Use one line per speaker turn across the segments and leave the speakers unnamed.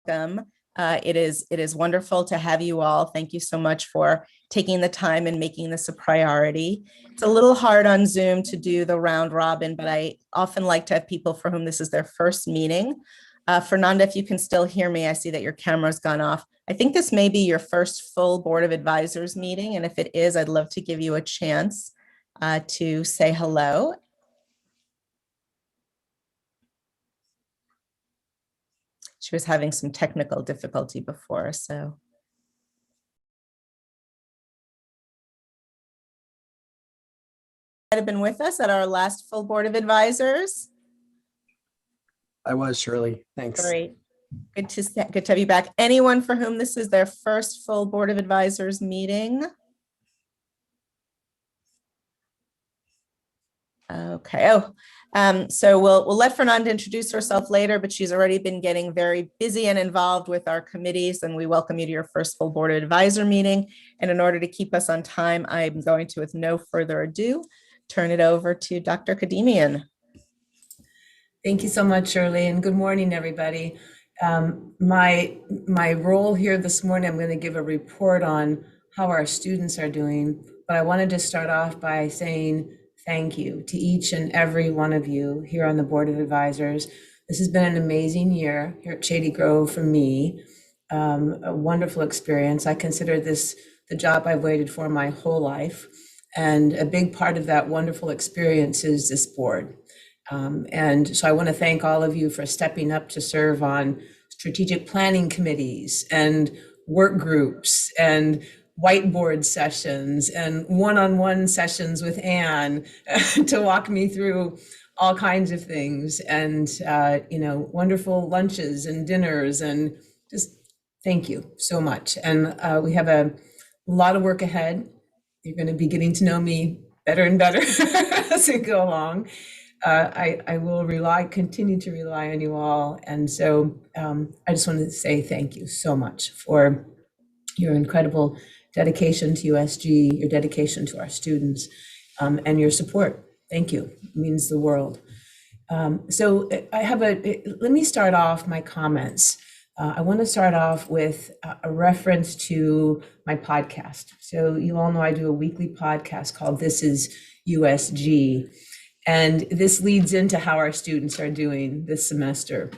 welcome. It is wonderful to have you all. Thank you so much for taking the time and making this a priority. It's a little hard on Zoom to do the round robin, but I often like to have people for whom this is their first meeting. Fernanda, if you can still hear me, I see that your camera's gone off. I think this may be your first full Board of Advisors meeting, and if it is, I'd love to give you a chance to say hello. She was having some technical difficulty before, so. Might have been with us at our last full Board of Advisors.
I was, Shirley. Thanks.
Great. Good to have you back. Anyone for whom this is their first full Board of Advisors meeting? Okay. So we'll let Fernanda introduce herself later, but she's already been getting very busy and involved with our committees, and we welcome you to your first full Board of Advisor meeting. And in order to keep us on time, I'm going to, with no further ado, turn it over to Dr. Kademian.
Thank you so much, Shirley, and good morning, everybody. My role here this morning, I'm going to give a report on how our students are doing, but I wanted to start off by saying thank you to each and every one of you here on the Board of Advisors. This has been an amazing year here at Shady Grove for me, a wonderful experience. I consider this the job I've waited for my whole life, and a big part of that wonderful experience is this board. And so I want to thank all of you for stepping up to serve on strategic planning committees and work groups and whiteboard sessions and one-on-one sessions with Anne to walk me through all kinds of things, and wonderful lunches and dinners, and just thank you so much. And we have a lot of work ahead. You're going to be getting to know me better and better as we go along. I will continue to rely on you all. And so I just wanted to say thank you so much for your incredible dedication to USG, your dedication to our students, and your support. Thank you. It means the world. Let me start off my comments. I want to start off with a reference to my podcast. So you all know I do a weekly podcast called This is USG. And this leads into how our students are doing this semester.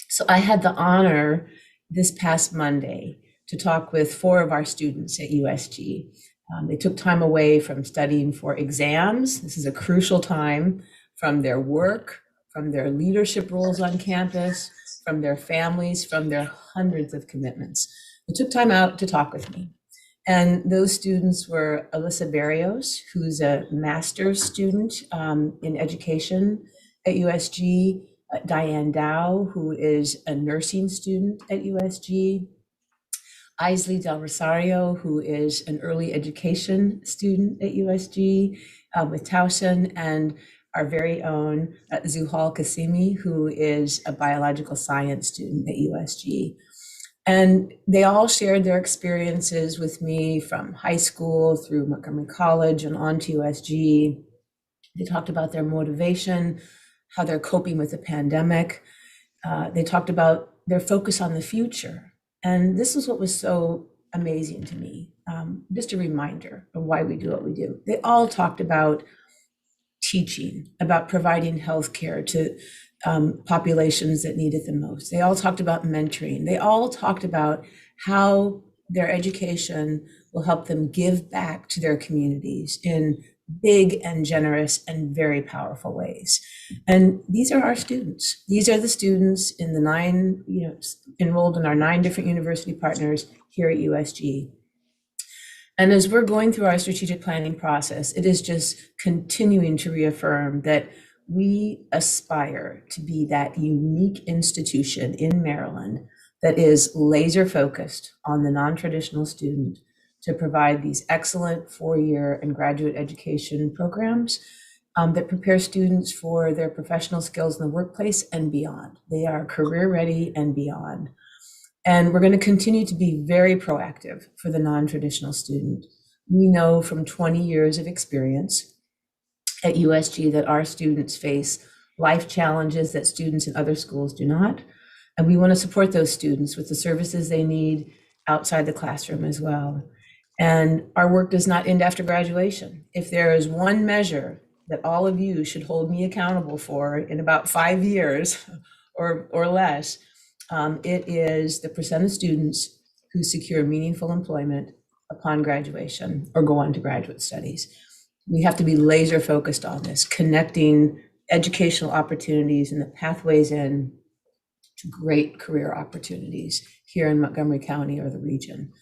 So I had the honor this past Monday to talk with 4 of our students at USG. They took time away from studying for exams. This is a crucial time from their work, from their leadership roles on campus, from their families, from their hundreds of commitments. They took time out to talk with me. And those students were Alyssa Barrios, who's a master's student in education at USG, Diane Dow, who is a nursing student at USG, Isley Del Rosario, who is an early education student at USG with Towson, and our very own Zuhal Kasimi, who is a biological science student at USG. And they all shared their experiences with me from high school through Montgomery College and on to USG. They talked about their motivation, how they're coping with the pandemic. They talked about their focus on the future. And this is what was so amazing to me. Just a reminder of why we do what we do. They all talked about teaching, about providing healthcare to populations that need it the most. They all talked about mentoring. They all talked about how their education will help them give back to their communities in big and generous and very powerful ways. And these are our students. These are the students in the 9, enrolled in our 9 different university partners here at USG. And as we're going through our strategic planning process, it is just continuing to reaffirm that we aspire to be that unique institution in Maryland that is laser focused on the non-traditional student to provide these excellent 4-year and graduate education programs that prepare students for their professional skills in the workplace and beyond. They are career ready and beyond. And we're going to continue to be very proactive for the non-traditional student. We know from 20 years of experience at USG that our students face life challenges that students in other schools do not. And we want to support those students with the services they need outside the classroom as well. And our work does not end after graduation. If there is one measure that all of you should hold me accountable for in about 5 years or less, it is the percent of students who secure meaningful employment upon graduation or go on to graduate studies. We have to be laser focused on this, connecting educational opportunities and the pathways in to great career opportunities here in Montgomery County or the region.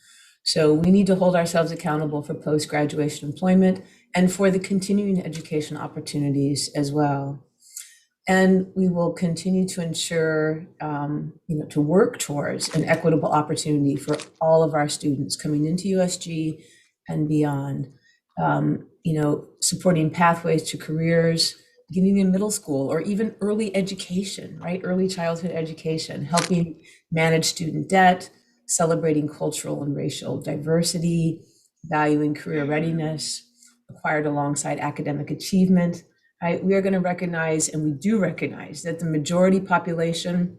So we need to hold ourselves accountable for post-graduation employment and for the continuing education opportunities as well. And we will continue to ensure, to work towards an equitable opportunity for all of our students coming into USG and beyond. Supporting pathways to careers, beginning in middle school or even early education, right? Early childhood education, helping manage student debt, celebrating cultural and racial diversity, valuing career readiness, acquired alongside academic achievement. Right? We are going to recognize, and we do recognize, that the majority population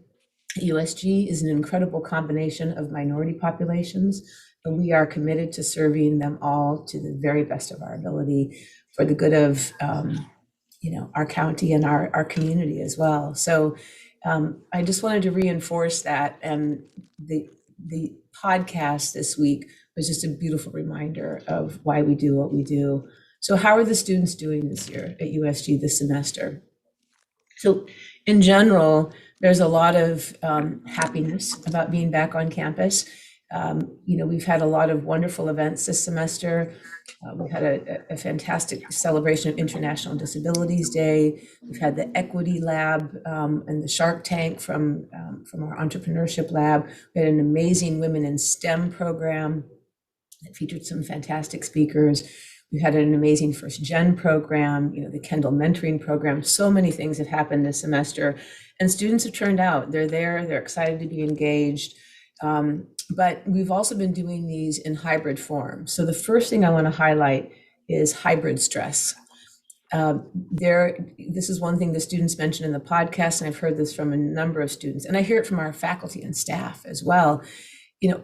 at USG is an incredible combination of minority populations, and we are committed to serving them all to the very best of our ability for the good of our county and our community as well. So I just wanted to reinforce that, and the podcast this week was just a beautiful reminder of why we do what we do. So how are the students doing this year at USG this semester? So in general, there's a lot of happiness about being back on campus. We've had a lot of wonderful events this semester. We've had a fantastic celebration of International Disabilities Day. We've had the Equity Lab and the Shark Tank from our entrepreneurship lab. We had an amazing Women in STEM program that featured some fantastic speakers. We had an amazing First Gen program, the Kendall Mentoring program. So many things have happened this semester, and students have turned out. They're there, they're excited to be engaged. But we've also been doing these in hybrid form. So the first thing I want to highlight is hybrid stress. This is one thing the students mentioned in the podcast, and I've heard this from a number of students, and I hear it from our faculty and staff as well.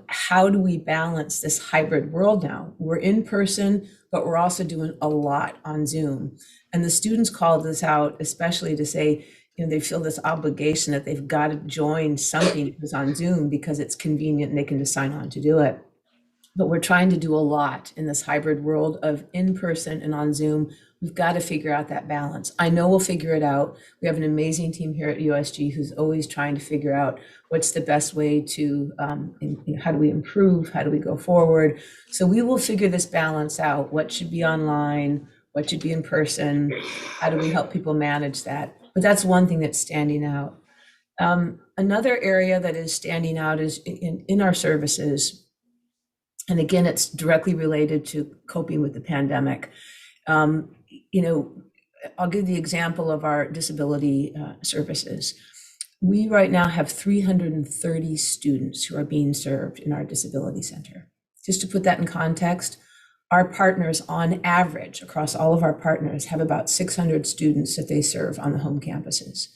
How do we balance this hybrid world now? We're in person, but we're also doing a lot on Zoom. And the students called this out, especially to say, they feel this obligation that they've got to join something that's on Zoom because it's convenient and they can just sign on to do it. But we're trying to do a lot in this hybrid world of in person and on Zoom. We've got to figure out that balance. I know we'll figure it out. We have an amazing team here at USG who's always trying to figure out what's the best way to, how do we improve? How do we go forward? So we will figure this balance out. What should be online? What should be in person? How do we help people manage that? But that's one thing that's standing out. Another area that is standing out is in our services. And again, it's directly related to coping with the pandemic. I'll give the example of our disability services. We right now have 330 students who are being served in our disability center. Just to put that in context, our partners on average across all of our partners have about 600 students that they serve on the home campuses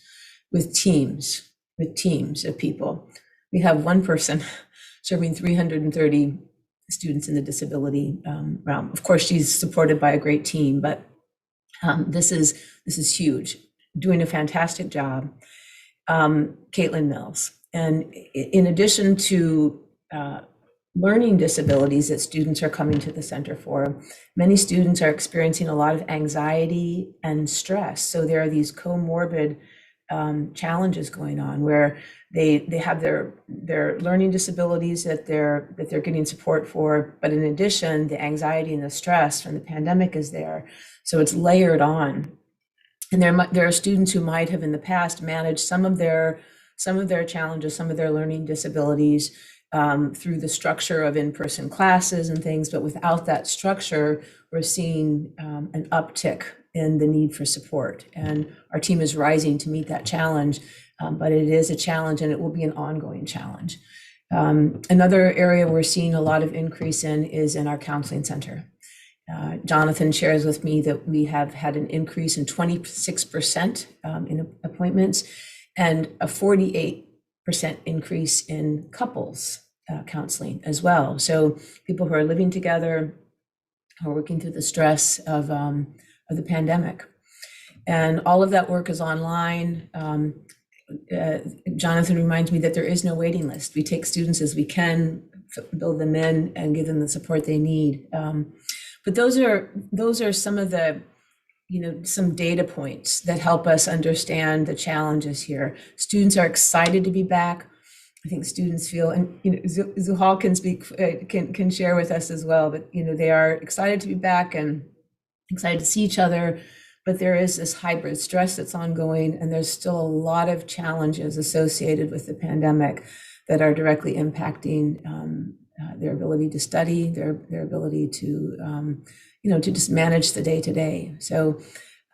with teams of people. We have one person serving 330 students in the disability realm. Of course, she's supported by a great team, but this is huge. Doing a fantastic job. Caitlin Mills. And in addition to learning disabilities that students are coming to the center for, many students are experiencing a lot of anxiety and stress. So there are these comorbid challenges going on where they have their learning disabilities that they're getting support for, but in addition, the anxiety and the stress from the pandemic is there. So it's layered on. And there are students who might have in the past managed some of their challenges, some of their learning disabilities through the structure of in-person classes and things, but without that structure, we're seeing an uptick in the need for support. And our team is rising to meet that challenge, but it is a challenge and it will be an ongoing challenge. Another area we're seeing a lot of increase in is in our counseling center. Jonathan shares with me that we have had an increase in 26% in appointments and a 48% increase in couples counseling as well. So people who are living together, who are working through the stress of the pandemic. And all of that work is online. Jonathan reminds me that there is no waiting list. We take students as we can, build them in, and give them the support they need. But those are some of the, some data points that help us understand the challenges here. Students are excited to be back. I think students feel, and Zuhal can speak, can share with us as well, but they are excited to be back and excited to see each other. But there is this hybrid stress that's ongoing, and there's still a lot of challenges associated with the pandemic that are directly impacting their ability to study, their ability to to just manage the day to day. So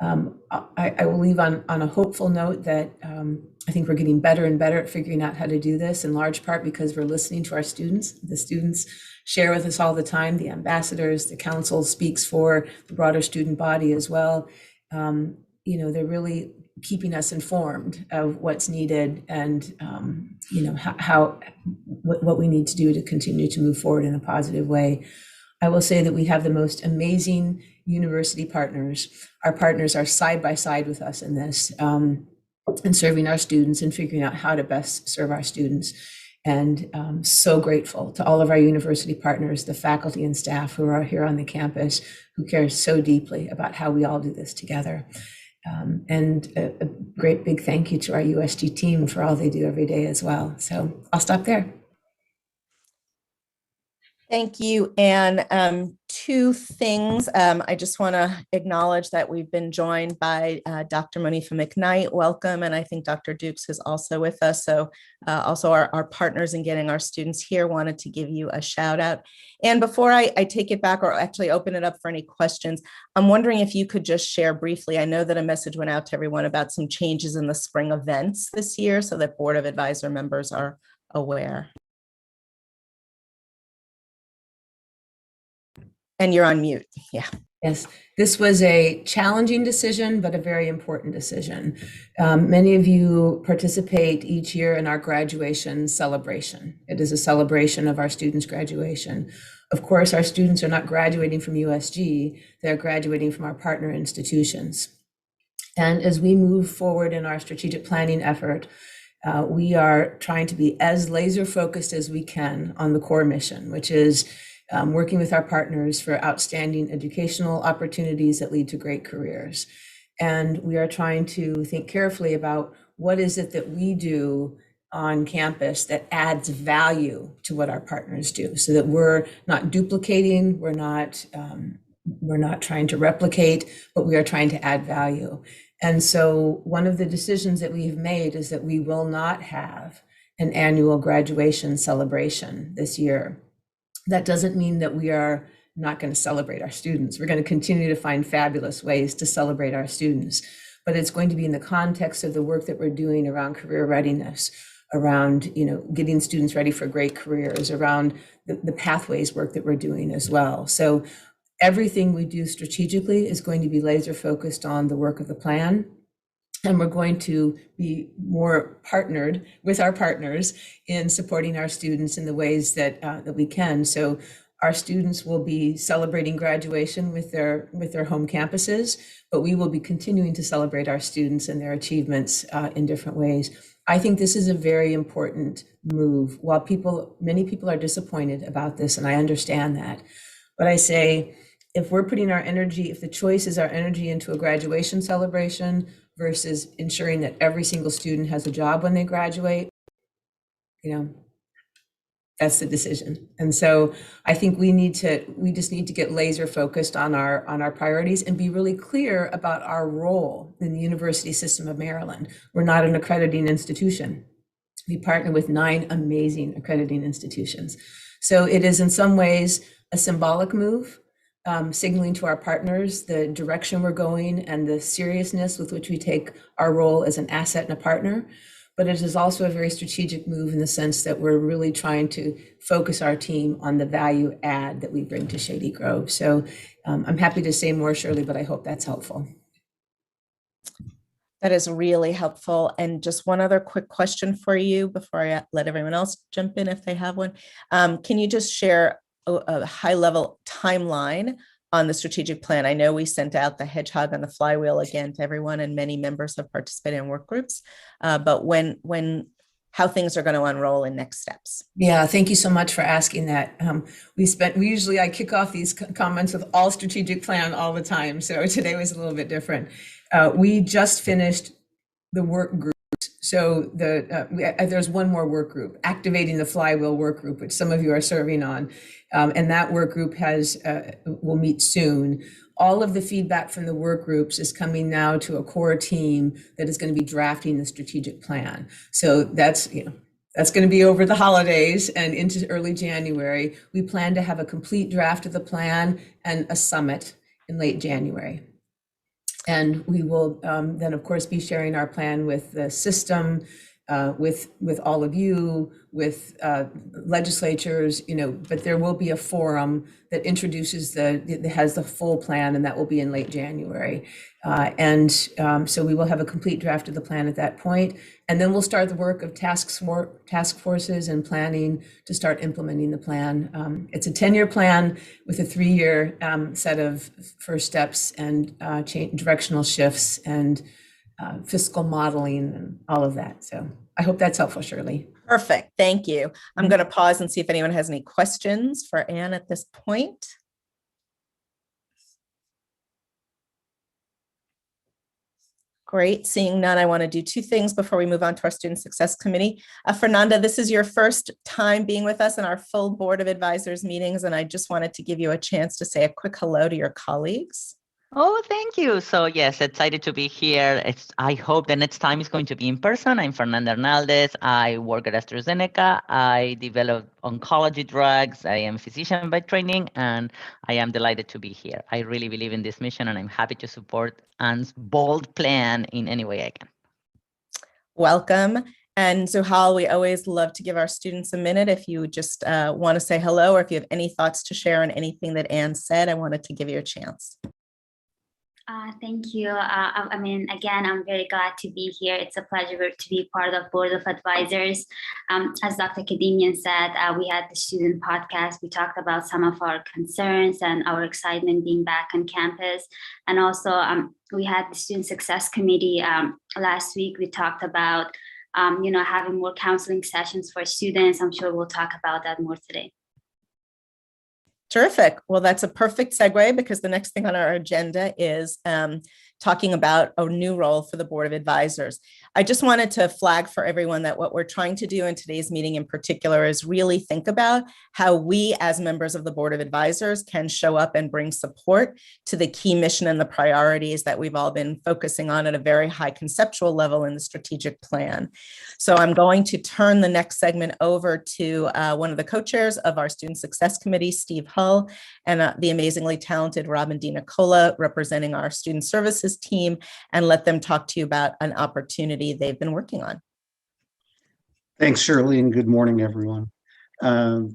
I will leave on a hopeful note that I think we're getting better and better at figuring out how to do this, in large part because we're listening to our students. The students share with us all the time. The ambassadors, the council speaks for the broader student body as well. They're really keeping us informed of what's needed and what we need to do to continue to move forward in a positive way. I will say that we have the most amazing university partners. Our partners are side by side with us in this, and serving our students and figuring out how to best serve our students. And so grateful to all of our university partners, the faculty and staff who are here on the campus, who care so deeply about how we all do this together. And a great big thank you to our USG team for all they do every day as well. So I'll stop there.
Thank you, Anne. Two things. I just want to acknowledge that we've been joined by Dr. Monifa McKnight. Welcome. And I think Dr. Dukes is also with us. So also our partners in getting our students here, wanted to give you a shout out. And before I take it back or actually open it up for any questions, I'm wondering if you could just share briefly. I know that a message went out to everyone about some changes in the spring events this year so that Board of Advisor members are aware. And you're on mute. Yeah.
Yes, this was a challenging decision, but a very important decision. Many of you participate each year in our graduation celebration. It is a celebration of our students' graduation. Of course, our students are not graduating from USG, they're graduating from our partner institutions. And as we move forward in our strategic planning effort, we are trying to be as laser focused as we can on the core mission, which is working with our partners for outstanding educational opportunities that lead to great careers. And we are trying to think carefully about what is it that we do on campus that adds value to what our partners do, so that we're not duplicating, we're not trying to replicate, but we are trying to add value. And so one of the decisions that we've made is that we will not have an annual graduation celebration this year. That doesn't mean that we are not going to celebrate our students. We're going to continue to find fabulous ways to celebrate our students, but it's going to be in the context of the work that we're doing around career readiness, around getting students ready for great careers, around the pathways work that we're doing as well. So everything we do strategically is going to be laser focused on the work of the plan. And we're going to be more partnered with our partners in supporting our students in the ways that we can. So our students will be celebrating graduation with their home campuses, but we will be continuing to celebrate our students and their achievements in different ways. I think this is a very important move. While many people are disappointed about this, and I understand that, but I say, if we're putting our energy, if the choice is our energy into a graduation celebration versus ensuring that every single student has a job when they graduate, that's the decision. And so I think we just need to get laser focused on our priorities and be really clear about our role in the University System of Maryland. We're not an accrediting institution. We partner with 9 amazing accrediting institutions. So it is in some ways a symbolic move, signaling to our partners the direction we're going and the seriousness with which we take our role as an asset and a partner. But it is also a very strategic move in the sense that we're really trying to focus our team on the value add that we bring to Shady Grove. So I'm happy to say more, Shirley, but I hope that's helpful.
That is really helpful. And just one other quick question for you before I let everyone else jump in if they have one. Can you just share a high-level timeline on the strategic plan? I know we sent out the hedgehog on the flywheel again to everyone, and many members have participated in work groups. But how things are going to unroll in next steps.
Yeah, thank you so much for asking that. I kick off these comments with all strategic plan all the time. So today was a little bit different. We just finished the work groups. So there's one more work group, activating the flywheel work group, which some of you are serving on. And that work group will meet soon. All of the feedback from the work groups is coming now to a core team that is going to be drafting the strategic plan. So that's going to be over the holidays and into early January. We plan to have a complete draft of the plan and a summit in late January. And we will then, of course, be sharing our plan with the system, with all of you, with legislatures, but there will be a forum that has the full plan, and that will be in late January. So we will have a complete draft of the plan at that point, and then we'll start the work of task forces and planning to start implementing the plan. It's a 10-year plan with a 3-year set of first steps and directional shifts and fiscal modeling and all of that. So I hope that's helpful, Shirley.
Perfect. Thank you. I'm going to pause and see if anyone has any questions for Anne at this point. Great. Seeing none, I want to do 2 things before we move on to our Student Success Committee. Fernanda, this is your first time being with us in our full Board of Advisors meetings, and I just wanted to give you a chance to say a quick hello to your colleagues.
Oh, thank you. So yes, excited to be here. I hope the next time is going to be in person. I'm Fernanda Hernandez. I work at AstraZeneca. I develop oncology drugs. I am a physician by training, and I am delighted to be here. I really believe in this mission, and I'm happy to support Anne's bold plan in any way I can.
Welcome. And Zuhal, we always love to give our students a minute. If you just want to say hello, or if you have any thoughts to share on anything that Anne said, I wanted to give you a chance.
Thank you. Again, I'm very glad to be here. It's a pleasure to be part of Board of Advisors. As Dr. Kadimian said, we had the student podcast. We talked about some of our concerns and our excitement being back on campus. And also, we had the Student Success Committee last week. We talked about, having more counseling sessions for students. I'm sure we'll talk about that more today.
Terrific. Well, that's a perfect segue, because the next thing on our agenda is talking about a new role for the Board of Advisors. I just wanted to flag for everyone that what we're trying to do in today's meeting in particular is really think about how we as members of the Board of Advisors can show up and bring support to the key mission and the priorities that we've all been focusing on at a very high conceptual level in the strategic plan. So I'm going to turn the next segment over to one of the co-chairs of our Student Success Committee, Steve Hull, and the amazingly talented Robin DiNicola, representing our Student Services team, and let them talk to you about an opportunity they've been working on.
Thanks, Shirley, and good morning, everyone.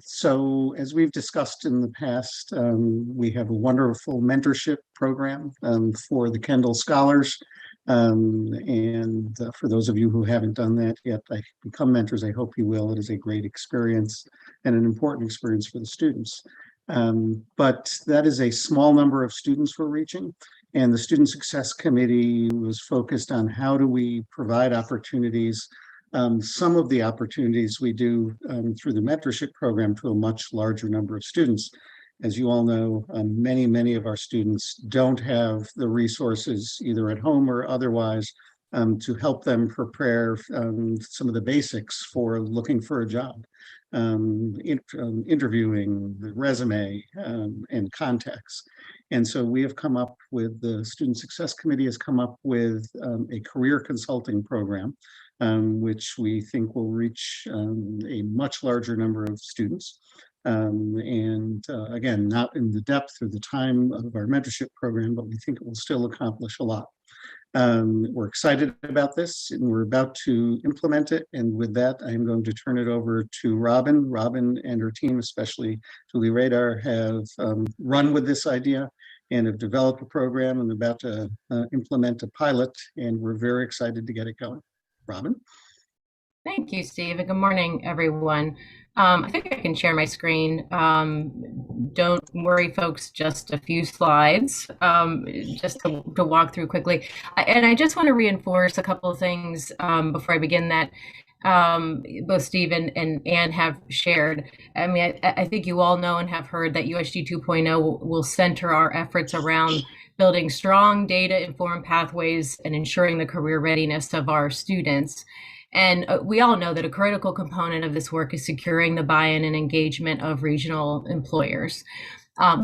So as we've discussed in the past, we have a wonderful mentorship program for the Kendall Scholars. For those of you who haven't done that yet, become mentors. I hope you will. It is a great experience and an important experience for the students. But that is a small number of students we're reaching. And the Student Success Committee was focused on how do we provide opportunities. Some of the opportunities we do through the mentorship program to a much larger number of students. As you all know, many of our students don't have the resources either at home or otherwise to help them prepare some of the basics for looking for a job, interviewing, the resume, and contacts. And so we have come up with, the Student Success Committee has come up with a career consulting program, which we think will reach a much larger number of students. Again, not in the depth or the time of our mentorship program, but we think it will still accomplish a lot. We're excited about this, and we're about to implement it. And with that, I'm going to turn it over to Robin. Robin and her team, especially Julie Radar, have run with this idea, and have developed a program and about to implement a pilot, and we're very excited to get it going. Robin?
Thank you, Steve, and good morning, everyone. I think I can share my screen. Don't worry, folks, just a few slides, just to walk through quickly. And I just want to reinforce a couple of things before I begin that both Steve and Anne have shared. I mean, I think you all know and have heard that USG 2.0 will center our efforts around building strong data-informed pathways and ensuring the career readiness of our students. And we all know that a critical component of this work is securing the buy-in and engagement of regional employers.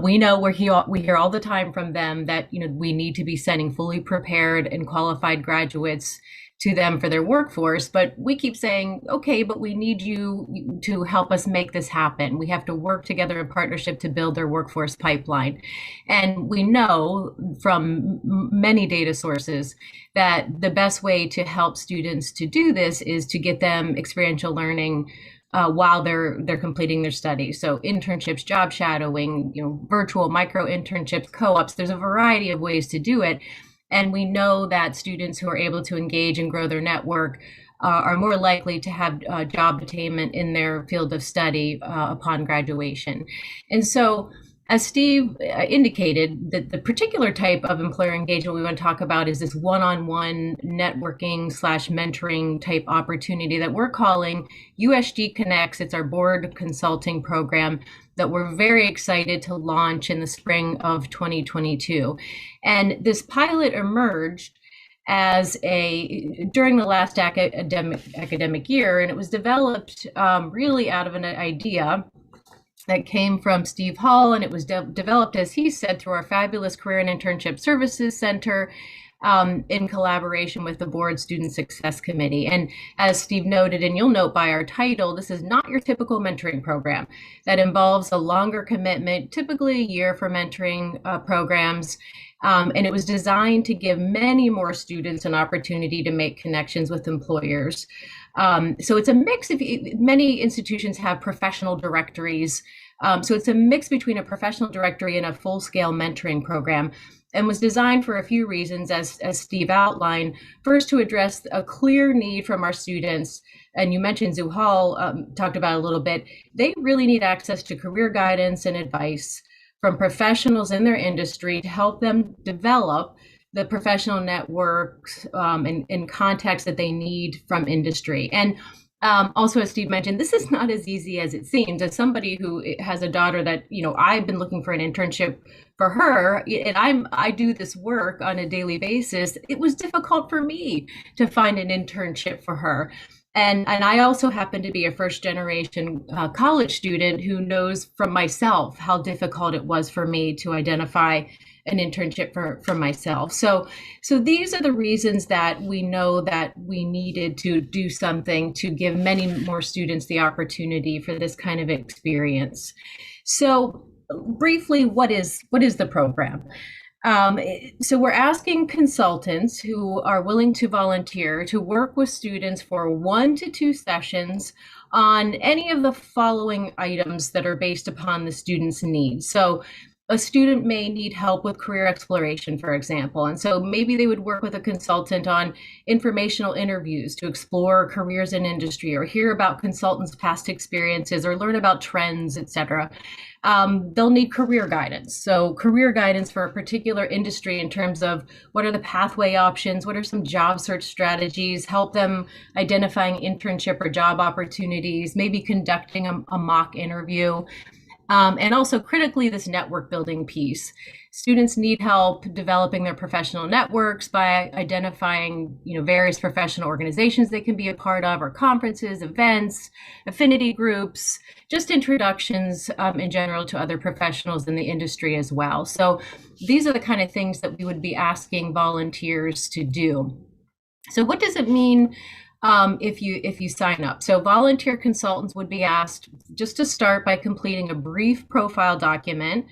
We know we hear all the time from them that we need to be sending fully prepared and qualified graduates to them for their workforce, but we keep saying, okay, but we need you to help us make this happen. We have to work together in partnership to build their workforce pipeline. And we know from many data sources that the best way to help students to do this is to get them experiential learning while they're completing their studies. So internships, job shadowing, virtual micro internships, co-ops, there's a variety of ways to do it. And we know that students who are able to engage and grow their network are more likely to have job attainment in their field of study upon graduation. And so, as Steve indicated, that the particular type of employer engagement we want to talk about is this one-on-one networking / mentoring type opportunity that we're calling USG Connects. It's our board consulting program that we're very excited to launch in the spring of 2022. And this pilot emerged during the last academic year, and it was developed really out of an idea that came from Steve Hall, and it was developed, as he said, through our fabulous Career and Internship Services Center in collaboration with the Board Student Success Committee. And as Steve noted, and you'll note by our title, this is not your typical mentoring program that involves a longer commitment, typically a year for mentoring programs. And it was designed to give many more students an opportunity to make connections with employers. So it's a mix of, many institutions have professional directories. So it's a mix between a professional directory and a full-scale mentoring program, and was designed for a few reasons, as Steve outlined. First, to address a clear need from our students, and you mentioned Zuhal talked about it a little bit. They really need access to career guidance and advice from professionals in their industry to help them develop the professional networks and contacts that they need from industry. And also, as Steve mentioned, this is not as easy as it seems. As somebody who has a daughter that, I've been looking for an internship for her, and I do this work on a daily basis. It was difficult for me to find an internship for her. And I also happen to be a first generation college student who knows from myself how difficult it was for me to identify an internship for myself. So these are the reasons that we know that we needed to do something to give many more students the opportunity for this kind of experience. So briefly, what is the program? So we're asking consultants who are willing to volunteer to work with students for 1 to 2 sessions on any of the following items that are based upon the student's needs. So a student may need help with career exploration, for example. And so maybe they would work with a consultant on informational interviews to explore careers in industry, or hear about consultants' past experiences, or learn about trends, et cetera. They'll need career guidance. So career guidance for a particular industry in terms of what are the pathway options, what are some job search strategies, help them identifying internship or job opportunities, maybe conducting a mock interview. And also critically, this network building piece. Students need help developing their professional networks by identifying, various professional organizations they can be a part of, or conferences, events, affinity groups, just introductions in general to other professionals in the industry as well. So these are the kind of things that we would be asking volunteers to do. So what does it mean if you sign up? So volunteer consultants would be asked just to start by completing a brief profile document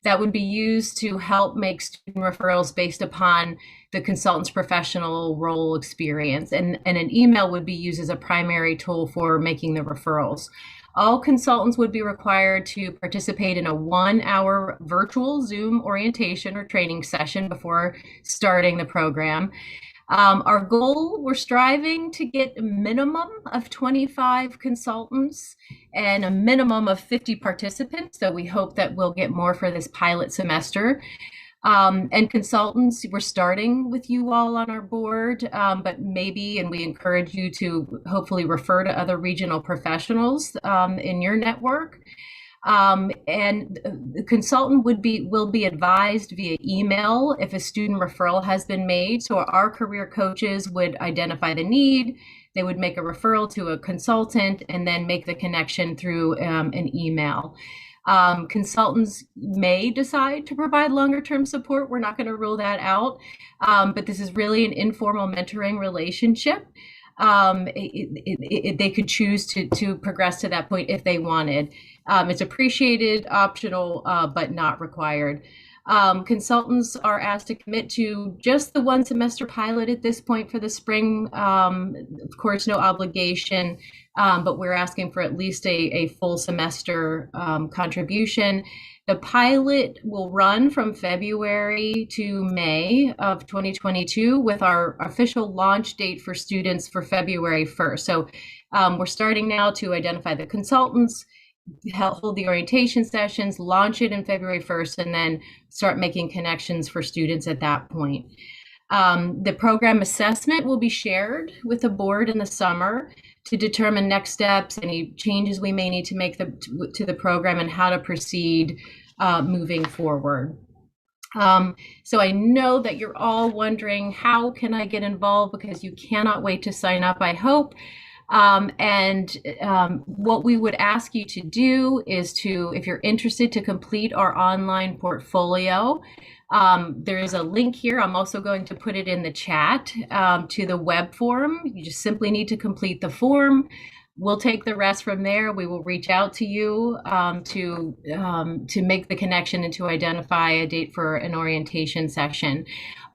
that would be used to help make student referrals based upon the consultant's professional role experience. And an email would be used as a primary tool for making the referrals. All consultants would be required to participate in a 1-hour virtual Zoom orientation or training session before starting the program. Our goal, we're striving to get a minimum of 25 consultants and a minimum of 50 participants. So we hope that we'll get more for this pilot semester. And consultants, we're starting with you all on our board, but maybe, and we encourage you to hopefully refer to other regional professionals in your network. And the consultant will be advised via email if a student referral has been made. So our career coaches would identify the need, they would make a referral to a consultant, and then make the connection through an email. Consultants may decide to provide longer term support. We're not going to rule that out, but this is really an informal mentoring relationship. They could choose to progress to that point if they wanted. It's appreciated, optional, but not required. Consultants are asked to commit to just the 1 semester pilot at this point for the spring. Of course, no obligation, but we're asking for at least a full semester contribution. The pilot will run from February to May of 2022 with our official launch date for students for February 1st. So we're starting now to identify the consultants, hold the orientation sessions, launch it in February 1st, and then start making connections for students at that point. The program assessment will be shared with the board in the summer to determine next steps, any changes we may need to make to the program, and how to proceed moving forward. So I know that you're all wondering, how can I get involved? Because you cannot wait to sign up, I hope. What we would ask you to do is to, if you're interested, to complete our online portfolio. There is a link here. I'm also going to put it in the chat to the web form. You just simply need to complete the form. We'll take the rest from there. We will reach out to you to make the connection and to identify a date for an orientation session.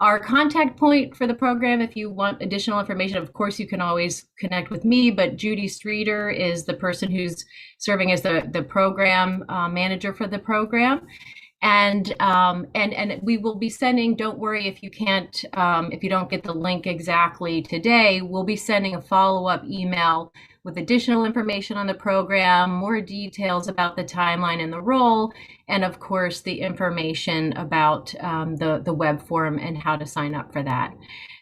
Our contact point for the program, if you want additional information, of course, you can always connect with me, but Judy Streeter is the person who's serving as the program manager for the program. And we will be sending, don't worry if you can't, if you don't get the link exactly today, we'll be sending a follow-up email with additional information on the program, more details about the timeline and the role, and of course, the information about the web form and how to sign up for that.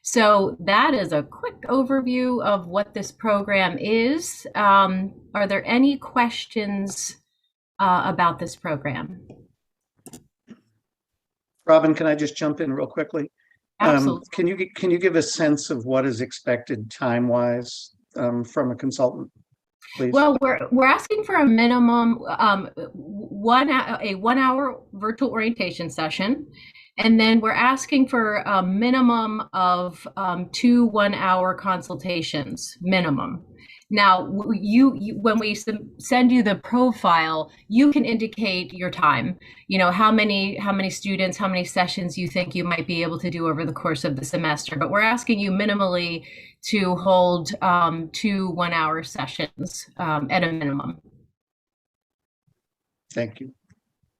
So that is a quick overview of what this program is. Are there any questions about this program?
Robin, can I just jump in real quickly?
Absolutely.
Can you give a sense of what is expected time-wise from a consultant, please?
Well, we're asking for a minimum a 1-hour virtual orientation session, and then we're asking for a minimum of 2 1-hour consultations minimum. Now, when we send you the profile, you can indicate your time. You know, how many students, how many sessions you think you might be able to do over the course of the semester. But we're asking you minimally to hold 2 1-hour sessions at a minimum.
Thank you.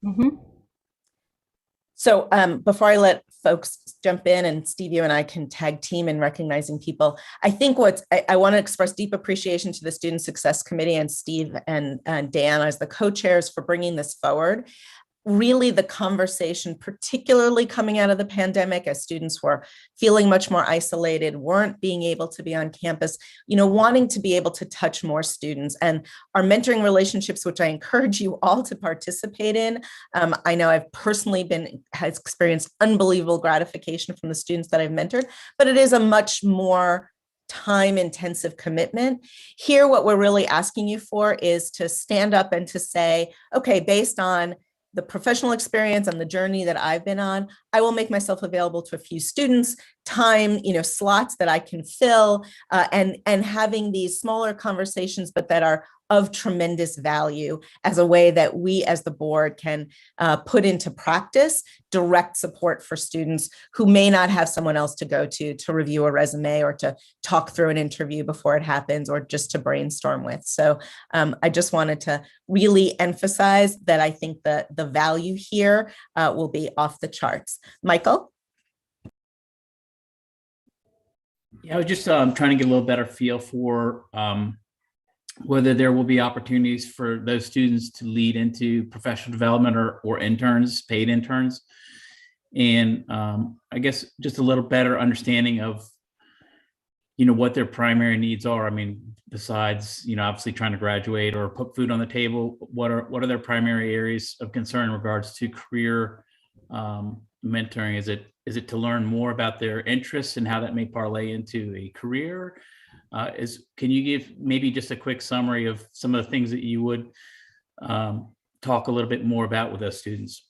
Mm-hmm.
So before I let folks jump in, and Steve, you and I can tag team in recognizing people, I think I want to express deep appreciation to the Student Success Committee and Steve and Dan as the co-chairs for bringing this forward. Really, the conversation, particularly coming out of the pandemic, as students were feeling much more isolated, weren't being able to be on campus, wanting to be able to touch more students, and our mentoring relationships, which I encourage you all to participate in. I know I've personally has experienced unbelievable gratification from the students that I've mentored, but it is a much more time-intensive commitment. Here, what we're really asking you for is to stand up and to say, okay, based on the professional experience and the journey that I've been on, I will make myself available to a few students, time, slots that I can fill, and having these smaller conversations, but that are of tremendous value as a way that we as the board can put into practice direct support for students who may not have someone else to go to review a resume or to talk through an interview before it happens or just to brainstorm with. So I just wanted to really emphasize that I think that the value here will be off the charts. Michael?
Yeah, I was just trying to get a little better feel for whether there will be opportunities for those students to lead into professional development or interns, paid interns. And I guess just a little better understanding of, what their primary needs are. I mean, besides, obviously trying to graduate or put food on the table, what are their primary areas of concern in regards to career mentoring? Is it to learn more about their interests and how that may parlay into a career? Can you give maybe just a quick summary of some of the things that you would talk a little bit more about with those students?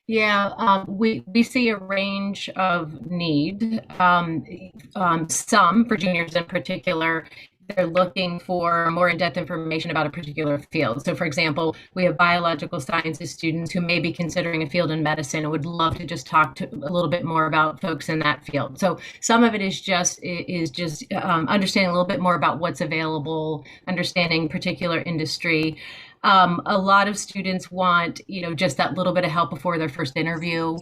Yeah, we see a range of need. Some, for juniors in particular, they're looking for more in-depth information about a particular field. So for example, we have biological sciences students who may be considering a field in medicine and would love to just talk a little bit more about folks in that field. So some of it is just understanding a little bit more about what's available, understanding particular industry. A lot of students want, just that little bit of help before their first interview.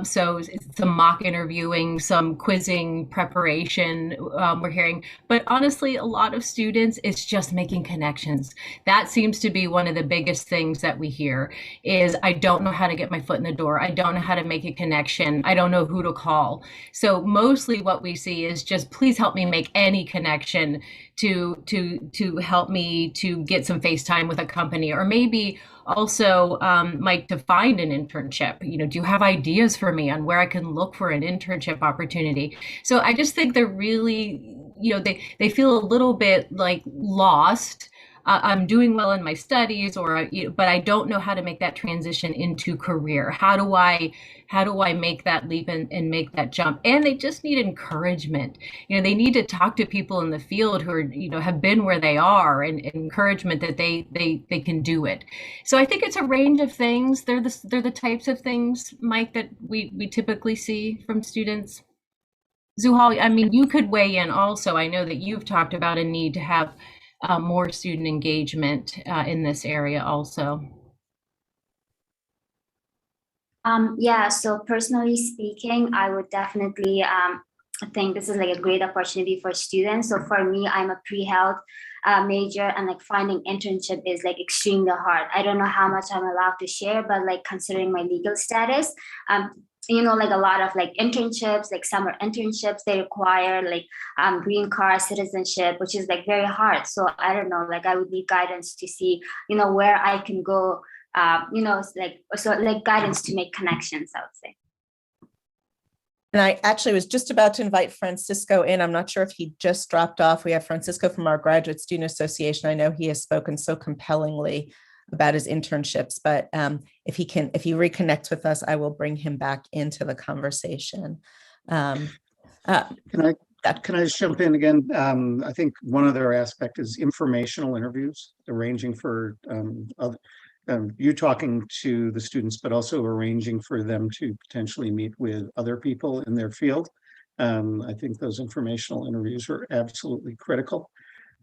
So some mock interviewing, some quizzing preparation we're hearing. But honestly, a lot of students, it's just making connections. That seems to be one of the biggest things that we hear is, I don't know how to get my foot in the door. I don't know how to make a connection. I don't know who to call. So mostly what we see is just, please help me make any connection to help me to get some face time with a company, or maybe also, Mike, to find an internship. Do you have ideas for me on where I can look for an internship opportunity? So I just think they're really, they feel a little bit like lost. I'm doing well in my studies, but I don't know how to make that transition into career. How do I make that leap and make that jump? And they just need encouragement. They need to talk to people in the field who are, have been where they are, and encouragement that they can do it. So I think it's a range of things. They're the types of things, Mike, that we typically see from students. Zuhal, I mean, you could weigh in also. I know that you've talked about a need to have more student engagement in this area also.
Yeah, so personally speaking, I would definitely think this is like a great opportunity for students. So for me, I'm a pre-health major, and like finding internship is like extremely hard. I don't know how much I'm allowed to share, but like considering my legal status, like a lot of like internships, like summer internships, they require like green card citizenship, which is like very hard. So I don't know, like I would need guidance to see, where I can go, like guidance to make connections, I would say.
And I actually was just about to invite Francisco in. I'm not sure if he just dropped off. We have Francisco from our Graduate Student Association. I know he has spoken so compellingly about his internships, but if he reconnects with us, I will bring him back into the conversation.
Can I just jump in again? I think one other aspect is informational interviews, arranging for you talking to the students, but also arranging for them to potentially meet with other people in their field. I think those informational interviews are absolutely critical.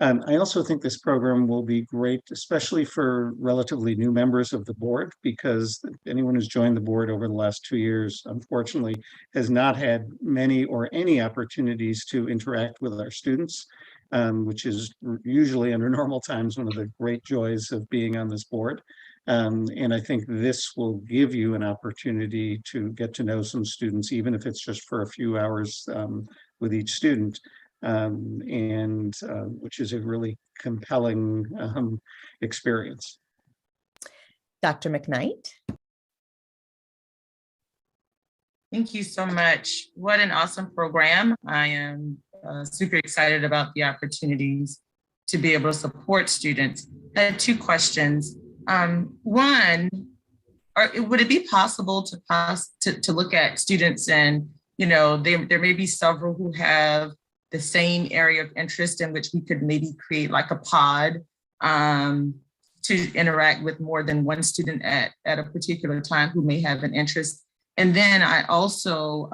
I also think this program will be great, especially for relatively new members of the board, because anyone who's joined the board over the last 2 years, unfortunately, has not had many or any opportunities to interact with our students, which is usually under normal times one of the great joys of being on this board. And I think this will give you an opportunity to get to know some students, even if it's just for a few hours with each student. Which is a really compelling experience.
Dr. McKnight.
Thank you so much. What an awesome program. I am super excited about the opportunities to be able to support students. I had 2 questions. One, would it be possible to look at students and, there may be several who have the same area of interest in which we could maybe create like a pod to interact with more than one student at a particular time who may have an interest. And then I also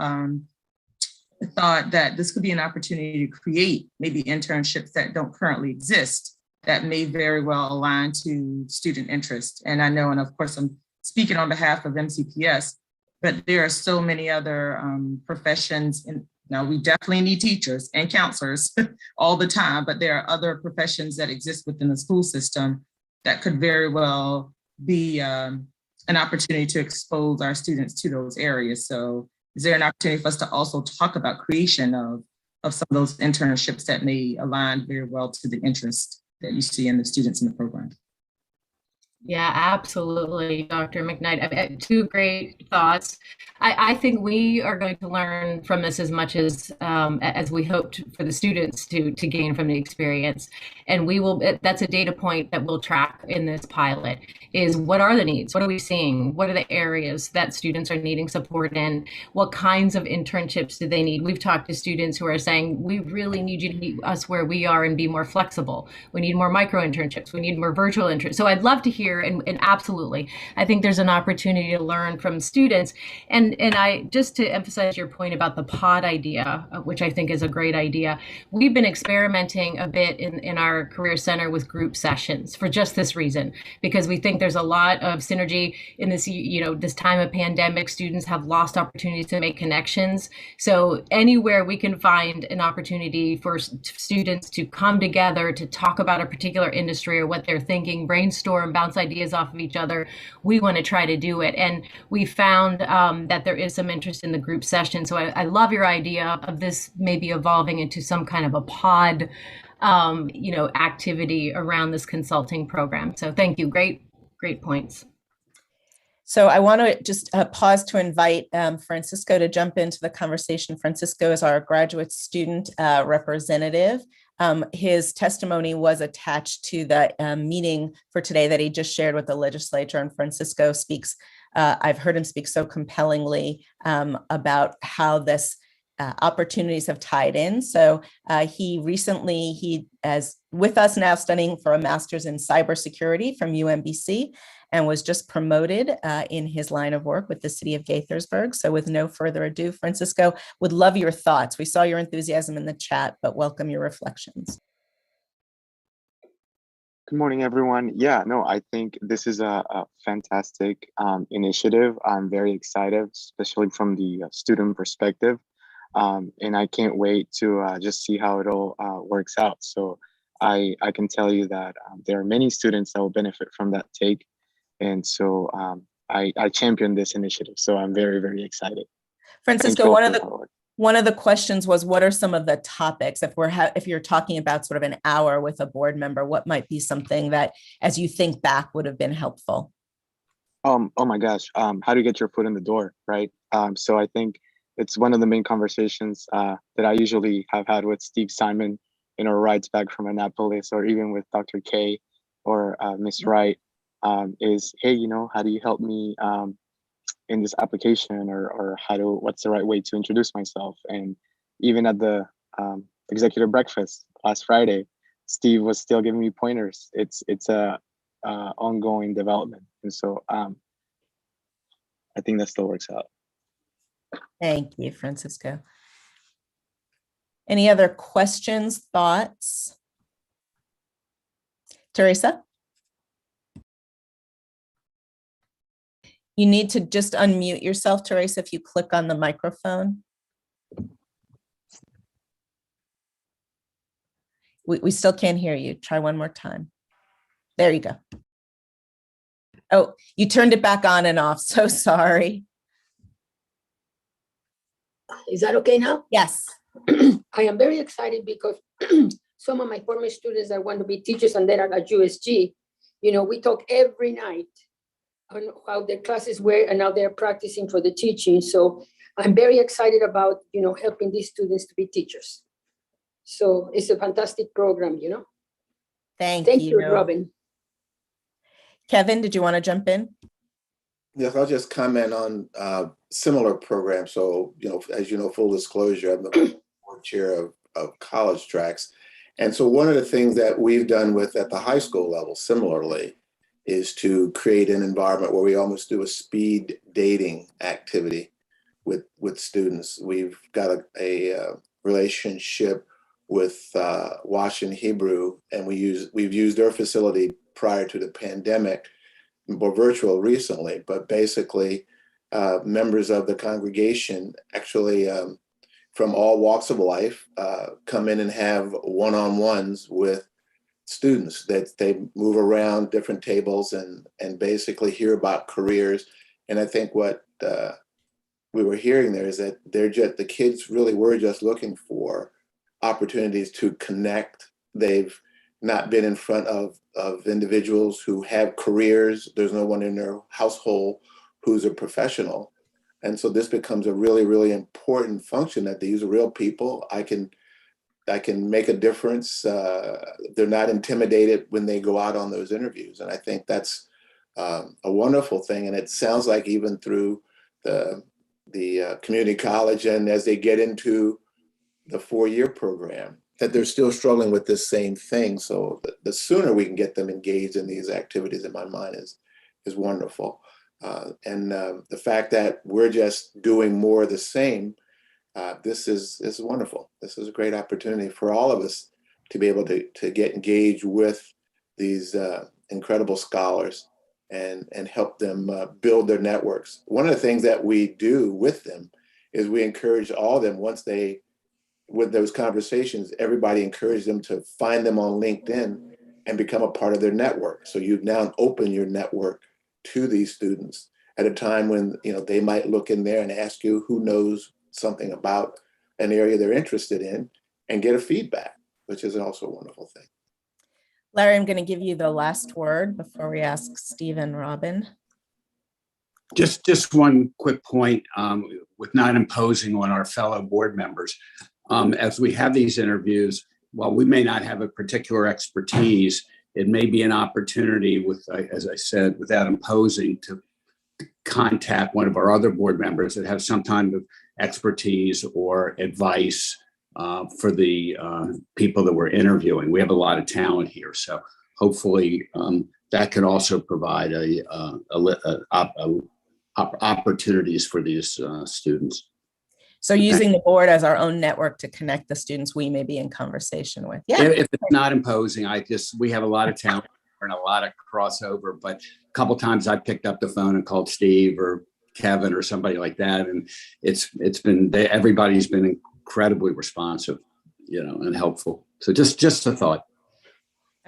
thought that this could be an opportunity to create maybe internships that don't currently exist that may very well align to student interest. And I know, and of course, I'm speaking on behalf of MCPS, but there are so many other professions. And now we definitely need teachers and counselors all the time, but there are other professions that exist within the school system that could very well be an opportunity to expose our students to those areas. So is there an opportunity for us to also talk about creation of some of those internships that may align very well to the interest that you see in the students in the program?
Yeah, absolutely, Dr. McKnight. Two great thoughts. I think we are going to learn from this as much as we hoped for the students to gain from the experience. And we will. That's a data point that we'll track in this pilot. Is what are the needs? What are we seeing? What are the areas that students are needing support in? What kinds of internships do they need? We've talked to students who are saying, we really need you to meet us where we are and be more flexible. We need more micro internships. We need more virtual internships. So I'd love to hear. And absolutely, I think there's an opportunity to learn from students. And I just to emphasize your point about the pod idea, which I think is a great idea. We've been experimenting a bit in our Career Center with group sessions for just this reason, because we think there's a lot of synergy in this, this time of pandemic. Students have lost opportunities to make connections. So anywhere we can find an opportunity for students to come together to talk about a particular industry or what they're thinking, brainstorm, bounce ideas off of each other, we want to try to do it. And we found that there is some interest in the group session. So I love your idea of this maybe evolving into some kind of a pod, activity around this consulting program. So thank you. Great points.
So I want to just pause to invite Francisco to jump into the conversation. Francisco is our graduate student representative. His testimony was attached to the meeting for today that he just shared with the legislature, and Francisco speaks, I've heard him speak so compellingly about how this opportunities have tied in. So he is with us now studying for a master's in cybersecurity from UMBC and was just promoted in his line of work with the city of Gaithersburg. So with no further ado, Francisco, would love your thoughts. We saw your enthusiasm in the chat, but welcome your reflections.
Good morning, everyone. Yeah, no, I think this is a fantastic initiative. I'm very excited, especially from the student perspective. And I can't wait to just see how it all works out. So I can tell you that there are many students that will benefit from that take. And so I champion this initiative. So I'm very, very excited.
Francisco, one of the questions was, what are some of the topics? If you're talking about sort of an hour with a board member, what might be something that, as you think back, would have been helpful?
Oh my gosh, how to get your foot in the door, right? So I think it's one of the main conversations that I usually have had with Steve Simon in our rides back from Annapolis, or even with Dr. K or Miss Wright, is, hey, how do you help me in this application, or what's the right way to introduce myself? And even at the executive breakfast last Friday, Steve was still giving me pointers. It's a ongoing development. And so I think that still works out.
Thank you, Francisco. Any other questions, thoughts? Teresa? You need to just unmute yourself, Teresa, if you click on the microphone. We still can't hear you. Try one more time. There you go. Oh, you turned it back on and off. So sorry.
Is that okay now?
Yes.
I am very excited because some of my former students that want to be teachers and they are at USG, we talk every night on how their classes were, and now they're practicing for the teaching. So I'm very excited about, helping these students to be teachers. So it's a fantastic program,
Thank
you, Robin.
Kevin, did you want to jump in?
Yes, I'll just comment on similar programs. So, as you know, full disclosure, I'm the board chair of college tracks. And so one of the things that we've done with at the high school level similarly is to create an environment where we almost do a speed dating activity with students. We've got a relationship with Washington Hebrew, and we've used their facility prior to the pandemic, more virtual recently, but basically members of the congregation actually from all walks of life come in and have one-on-ones with students that they move around different tables and basically hear about careers. And I think what we were hearing there is that the kids really were just looking for opportunities to connect. They've not been in front of individuals who have careers. There's no one in their household who's a professional. And so this becomes a really, really important function that these are real people. I can make a difference. They're not intimidated when they go out on those interviews. And I think that's a wonderful thing. And it sounds like even through the community college and as they get into the 4-year program, that they're still struggling with this same thing. So the sooner we can get them engaged in these activities, in my mind, is wonderful. And the fact that we're just doing more of the same, this is wonderful. This is a great opportunity for all of us to be able to get engaged with these incredible scholars and help them build their networks. One of the things that we do with them is we encourage all of them, with those conversations, everybody encouraged them to find them on LinkedIn and become a part of their network. So you've now opened your network to these students at a time when they might look in there and ask you who knows something about an area they're interested in and get a feedback, which is also a wonderful thing.
Larry, I'm going to give you the last word before we ask Steve and Robin.
Just one quick point with not imposing on our fellow board members. As we have these interviews, while we may not have a particular expertise, it may be an opportunity as I said, without imposing, to contact one of our other board members that have some kind of expertise or advice for the people that we're interviewing. We have a lot of talent here, so hopefully that could also provide opportunities for these students.
So using the board as our own network to connect the students we may be in conversation with. Yeah.
If it's not imposing, we have a lot of talent and a lot of crossover, but a couple of times I picked up the phone and called Steve or Kevin or somebody like that. And everybody's been incredibly responsive, and helpful. So just a thought.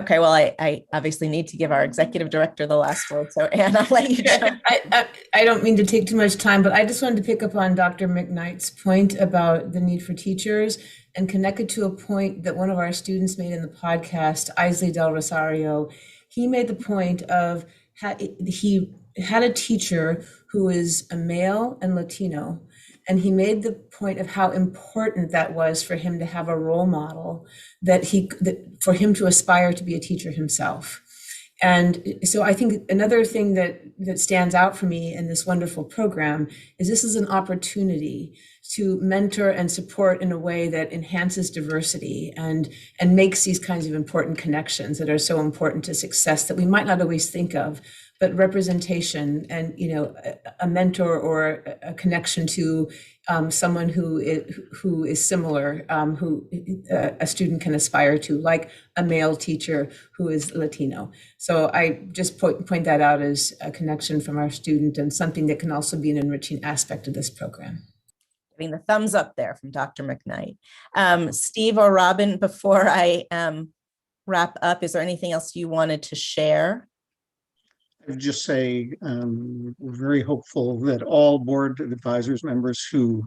Okay, well, I obviously need to give our executive director the last word. So Anne, I'll let you jump.
I don't mean to take too much time, but I just wanted to pick up on Dr. McKnight's point about the need for teachers and connect it to a point that one of our students made in the podcast, Isley Del Rosario. He made the point of he had a teacher who is a male and Latino, and he made the point of how important that was for him to have a role model that for him to aspire to be a teacher himself. And so I think another thing that stands out for me in this wonderful program is this is an opportunity to mentor and support in a way that enhances diversity and makes these kinds of important connections that are so important to success that we might not always think of. But representation and a mentor or a connection to someone who is similar, who a student can aspire to, like a male teacher who is Latino. So I just point that out as a connection from our student and something that can also be an enriching aspect of this program.
Giving the thumbs up there from Dr. McKnight. Steve or Robin, before I wrap up, is there anything else you wanted to share?
I would just say we're very hopeful that all board of advisors members who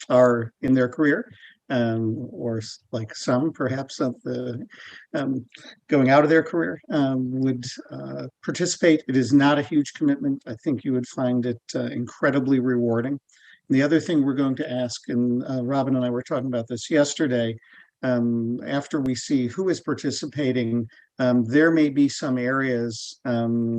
are in their career or like some perhaps of the going out of their career would participate. It is not a huge commitment. I think you would find it incredibly rewarding. And the other thing we're going to ask, and Robin and I were talking about this yesterday, after we see who is participating, there may be some areas, career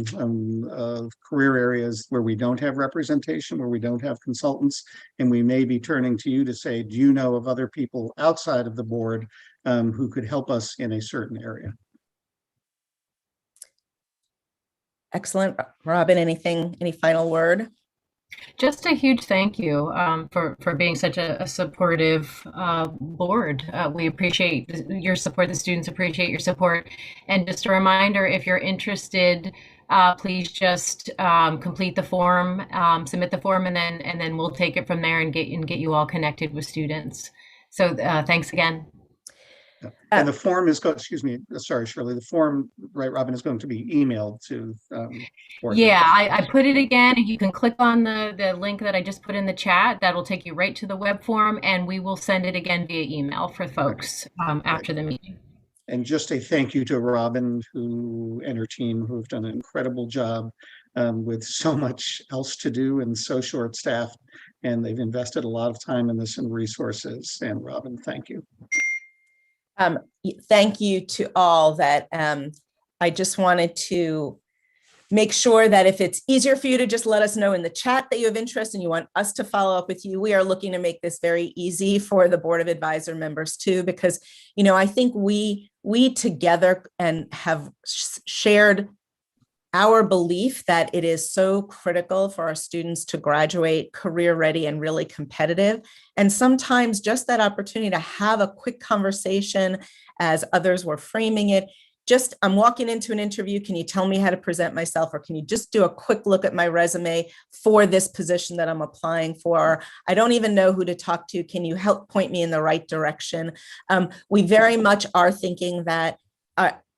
areas where we don't have representation, where we don't have consultants, and we may be turning to you to say, do you know of other people outside of the board who could help us in a certain area?
Excellent. Robin, any final word?
Just a huge thank you for being such a supportive board. We appreciate your support. The students appreciate your support. And just a reminder, if you're interested, please just complete the form, submit the form, and then we'll take it from there and get you all connected with students. So thanks again.
And the form is going, excuse me, sorry, Shirley, the form, right, Robin, is going to be emailed to board
Yeah,
members.
I put it again. You can click on the link that I just put in the chat. That'll take you right to the web form, and we will send it again via email for folks after the meeting.
And just a thank you to Robin and her team, who have done an incredible job with so much else to do and so short-staffed. And they've invested a lot of time in this and resources. And Robin, thank you.
Thank you to all. That I just wanted to make sure that if it's easier for you to just let us know in the chat that you have interest and you want us to follow up with you, we are looking to make this very easy for the Board of Advisor members too, because, you know, I think we together and have shared our belief that it is so critical for our students to graduate career ready and really competitive. And sometimes just that opportunity to have a quick conversation, as others were framing it, just, I'm walking into an interview, can you tell me how to present myself? Or can you just do a quick look at my resume for this position that I'm applying for? I don't even know who to talk to. Can you help point me in the right direction? We very much are thinking that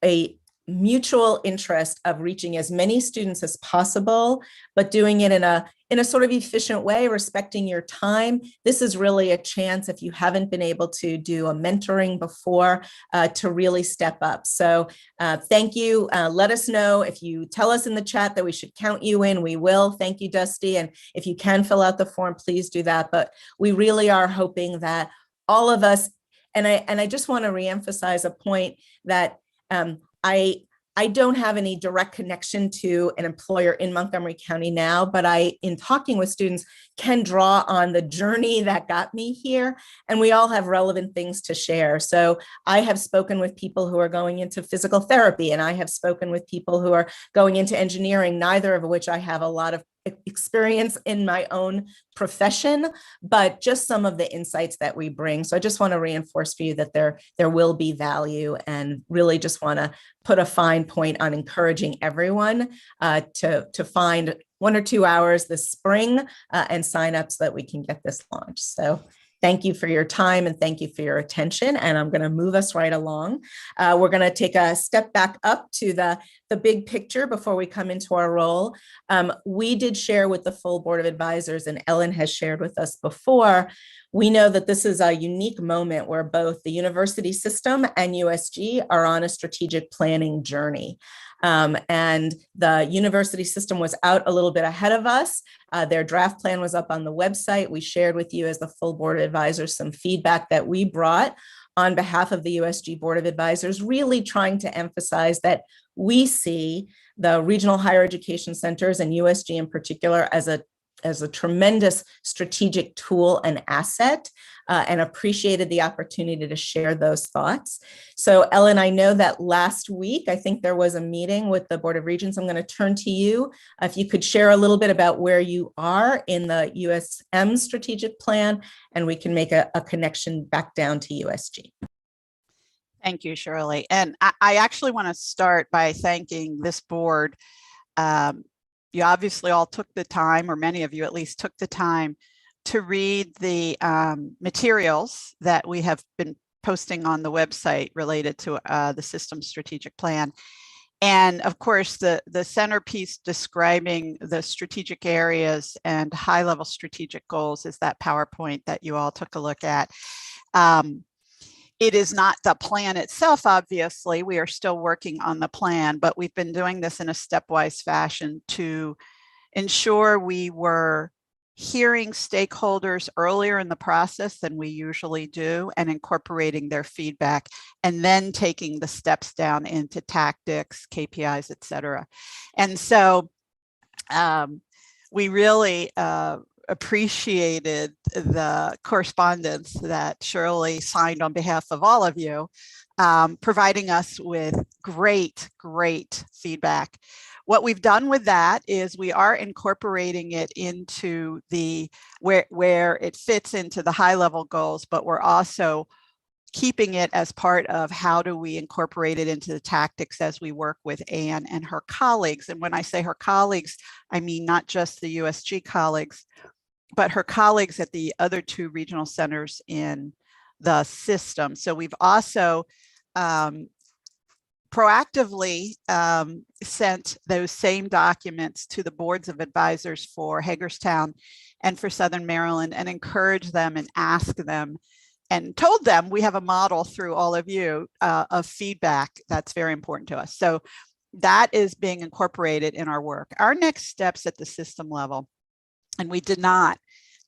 a mutual interest of reaching as many students as possible, but doing it in a sort of efficient way, respecting your time. This is really a chance, if you haven't been able to do a mentoring before, to really step up. So thank you. Let us know if you tell us in the chat that we should count you in, we will. Thank you, Dusty. And if you can fill out the form, please do that. But we really are hoping that all of us, and I just want to reemphasize a point that I don't have any direct connection to an employer in Montgomery County now, but in talking with students, can draw on the journey that got me here. And we all have relevant things to share. So I have spoken with people who are going into physical therapy, and I have spoken with people who are going into engineering, neither of which I have a lot of experience in my own profession, but just some of the insights that we bring. So I just want to reinforce for you that there will be value, and really just want to put a fine point on encouraging everyone to find 1 or 2 hours this spring and sign up so that we can get this launched. So thank you for your time and thank you for your attention. And I'm going to move us right along. We're going to take a step back up to the big picture before we come into our role. We did share with the full Board of Advisors, and Ellen has shared with us before. We know that this is a unique moment where both the university system and USG are on a strategic planning journey. And the university system was out a little bit ahead of us. Their draft plan was up on the website. We shared with you as the full Board of Advisors some feedback that we brought on behalf of the USG Board of Advisors, really trying to emphasize that we see the regional higher education centers and USG in particular as a tremendous strategic tool and asset, and appreciated the opportunity to share those thoughts. So Ellen, I know that last week, I think there was a meeting with the Board of Regents. I'm going to turn to you. If you could share a little bit about where you are in the USM strategic plan, and we can make a connection back down to USG.
Thank you, Shirley. And I actually want to start by thanking this board. You obviously all took the time, or many of you at least took the time, to read the materials that we have been posting on the website related to the system strategic plan. And of course, the centerpiece describing the strategic areas and high-level strategic goals is that PowerPoint that you all took a look at. It is not the plan itself, obviously. We are still working on the plan, but we've been doing this in a stepwise fashion to ensure we were hearing stakeholders earlier in the process than we usually do and incorporating their feedback, and then taking the steps down into tactics, KPIs, et cetera. And so we really appreciated the correspondence that Shirley signed on behalf of all of you, providing us with great feedback. What we've done with that is we are incorporating it into the where it fits into the high level goals, but we're also keeping it as part of how do we incorporate it into the tactics as we work with Anne and her colleagues. And when I say her colleagues, I mean not just the USG colleagues, but her colleagues at the other 2 regional centers in the system. So we've also proactively sent those same documents to the boards of advisors for Hagerstown and for Southern Maryland, and encouraged them and asked them and told them we have a model through all of you of feedback that's very important to us. So that is being incorporated in our work. Our next steps at the system level, and we did not,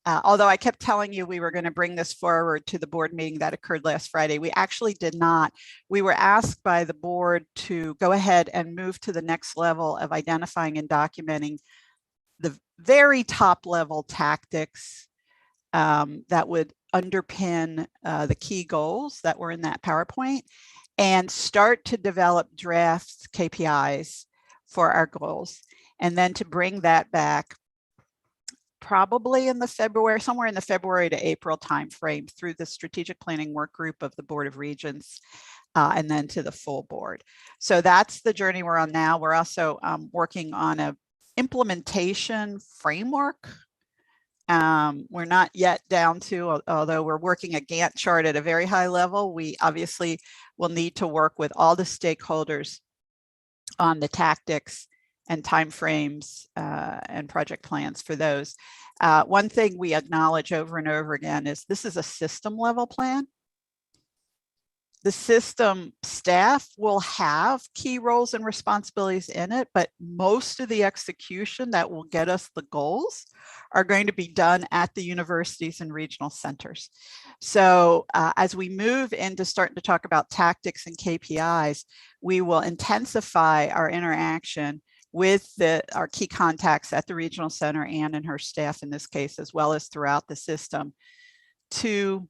although I kept telling you we were going to bring this forward to the board meeting that occurred last Friday, we actually did not. We were asked by the board to go ahead and move to the next level of identifying and documenting the very top level tactics that would underpin the key goals that were in that PowerPoint, and start to develop draft KPIs for our goals, and then to bring that back probably in the somewhere in the February to April timeframe through the strategic planning work group of the Board of Regents, and then to the full board. So that's the journey we're on now. We're also working on a implementation framework. We're not yet down to, although we're working a Gantt chart at a very high level, we obviously will need to work with all the stakeholders on the tactics and timeframes and project plans for those. One thing we acknowledge over and over again is this is a system level plan. The system staff will have key roles and responsibilities in it, but most of the execution that will get us the goals are going to be done at the universities and regional centers. So as we move into starting to talk about tactics and KPIs, we will intensify our interaction with our key contacts at the regional center, Anne and her staff in this case, as well as throughout the system, to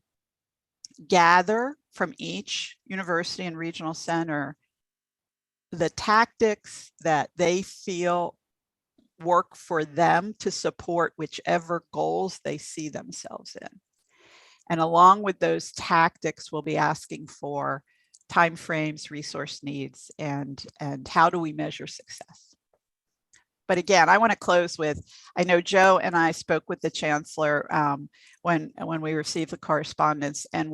gather from each university and regional center the tactics that they feel work for them to support whichever goals they see themselves in. And along with those tactics, we'll be asking for timeframes, resource needs, and how do we measure success. But again, I want to close with, I know Joe and I spoke with the chancellor when we received the correspondence, and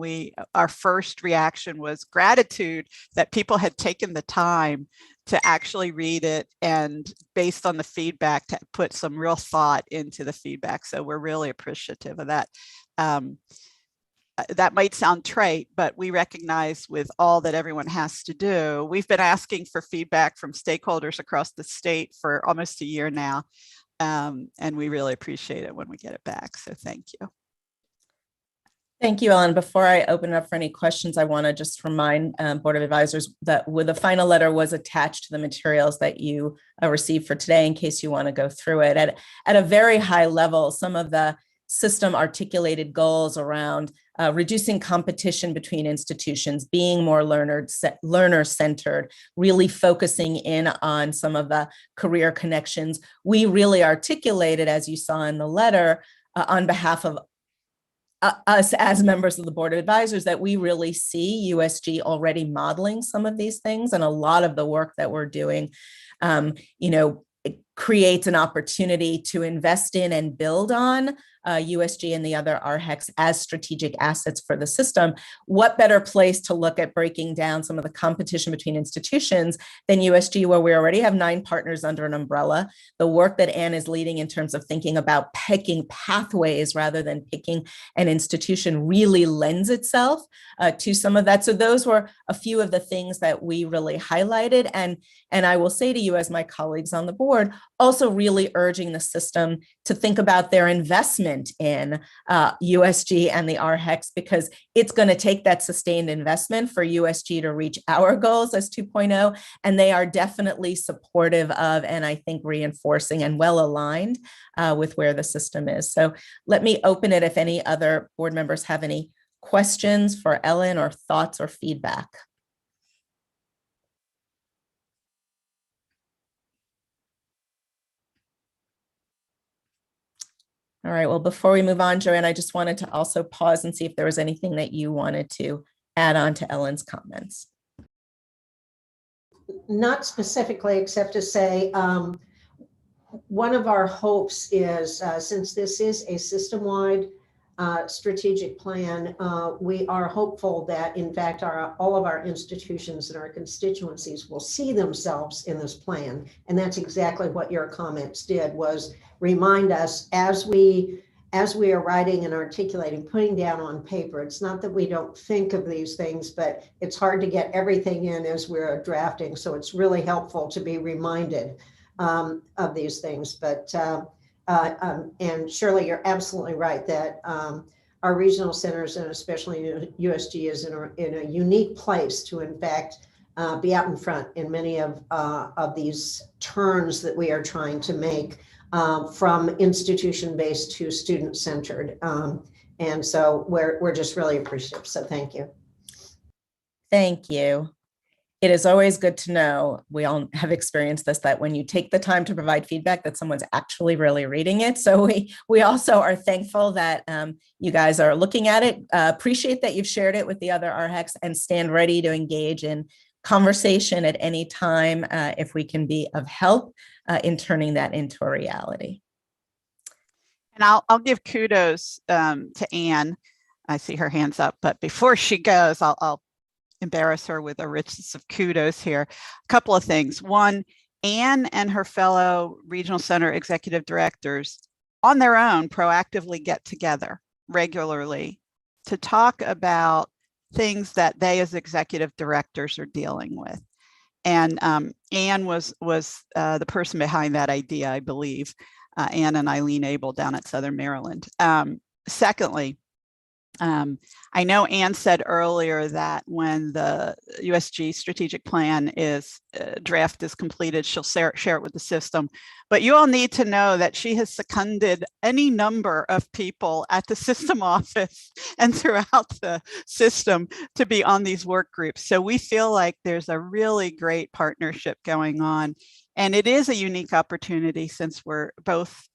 our first reaction was gratitude that people had taken the time to actually read it, and based on the feedback, to put some real thought into the feedback. So we're really appreciative of that. That might sound trite, but we recognize with all that everyone has to do, we've been asking for feedback from stakeholders across the state for almost a year now. And we really appreciate it when we get it back. So thank you.
Thank you, Ellen. Before I open it up for any questions, I want to just remind Board of Advisors that the final letter was attached to the materials that you received for today in case you want to go through it. At a very high level, some of the system articulated goals around reducing competition between institutions, being more learner-centered, really focusing in on some of the career connections. We really articulated, as you saw in the letter, on behalf of us as members of the Board of Advisors, that we really see USG already modeling some of these things, and a lot of the work that we're doing, it creates an opportunity to invest in and build on USG and the other RHECs as strategic assets for the system, what better place to look at breaking down some of the competition between institutions than USG, where we already have 9 partners under an umbrella. The work that Anne is leading in terms of thinking about picking pathways rather than picking an institution really lends itself to some of that. So those were a few of the things that we really highlighted. And I will say to you, as my colleagues on the board, also really urging the system to think about their investment in USG and the RHECs, because it's going to take that sustained investment for USG to reach our goals as 2.0. And they are definitely supportive of, and I think reinforcing and well aligned with where the system is. So let me open it if any other board members have any questions for Ellen or thoughts or feedback. All right, well, before we move on, Joanne, I just wanted to also pause and see if there was anything that you wanted to add on to Ellen's comments.
Not specifically, except to say one of our hopes is, since this is a system-wide strategic plan, we are hopeful that, in fact, all of our institutions and our constituencies will see themselves in this plan. And that's exactly what your comments did, was remind us as we are writing and articulating, putting down on paper. It's not that we don't think of these things, but it's hard to get everything in as we're drafting. So it's really helpful to be reminded of these things. But and Shirley, you're absolutely right that our regional centers, and especially USG, is in a unique place to, in fact, be out in front in many of these turns that we are trying to make from institution-based to student-centered. And so we're just really appreciative. So thank you.
Thank you. It is always good to know, we all have experienced this, that when you take the time to provide feedback, that someone's actually really reading it. So we also are thankful that you guys are looking at it. Appreciate that you've shared it with the other RHECs, and stand ready to engage in conversation at any time if we can be of help in turning that into a reality.
And I'll give kudos to Anne. I see her hands up, but before she goes, I'll embarrass her with a richness of kudos here. A couple of things. One, Anne and her fellow regional center executive directors on their own proactively get together regularly to talk about things that they as executive directors are dealing with. And Anne was the person behind that idea, I believe, Anne and Eileen Abel down at Southern Maryland. Secondly, I know Anne said earlier that when the USG strategic plan draft is completed, she'll share it with the system. But you all need to know that she has seconded any number of people at the system office and throughout the system to be on these work groups. So we feel like there's a really great partnership going on. And it is a unique opportunity, since we're both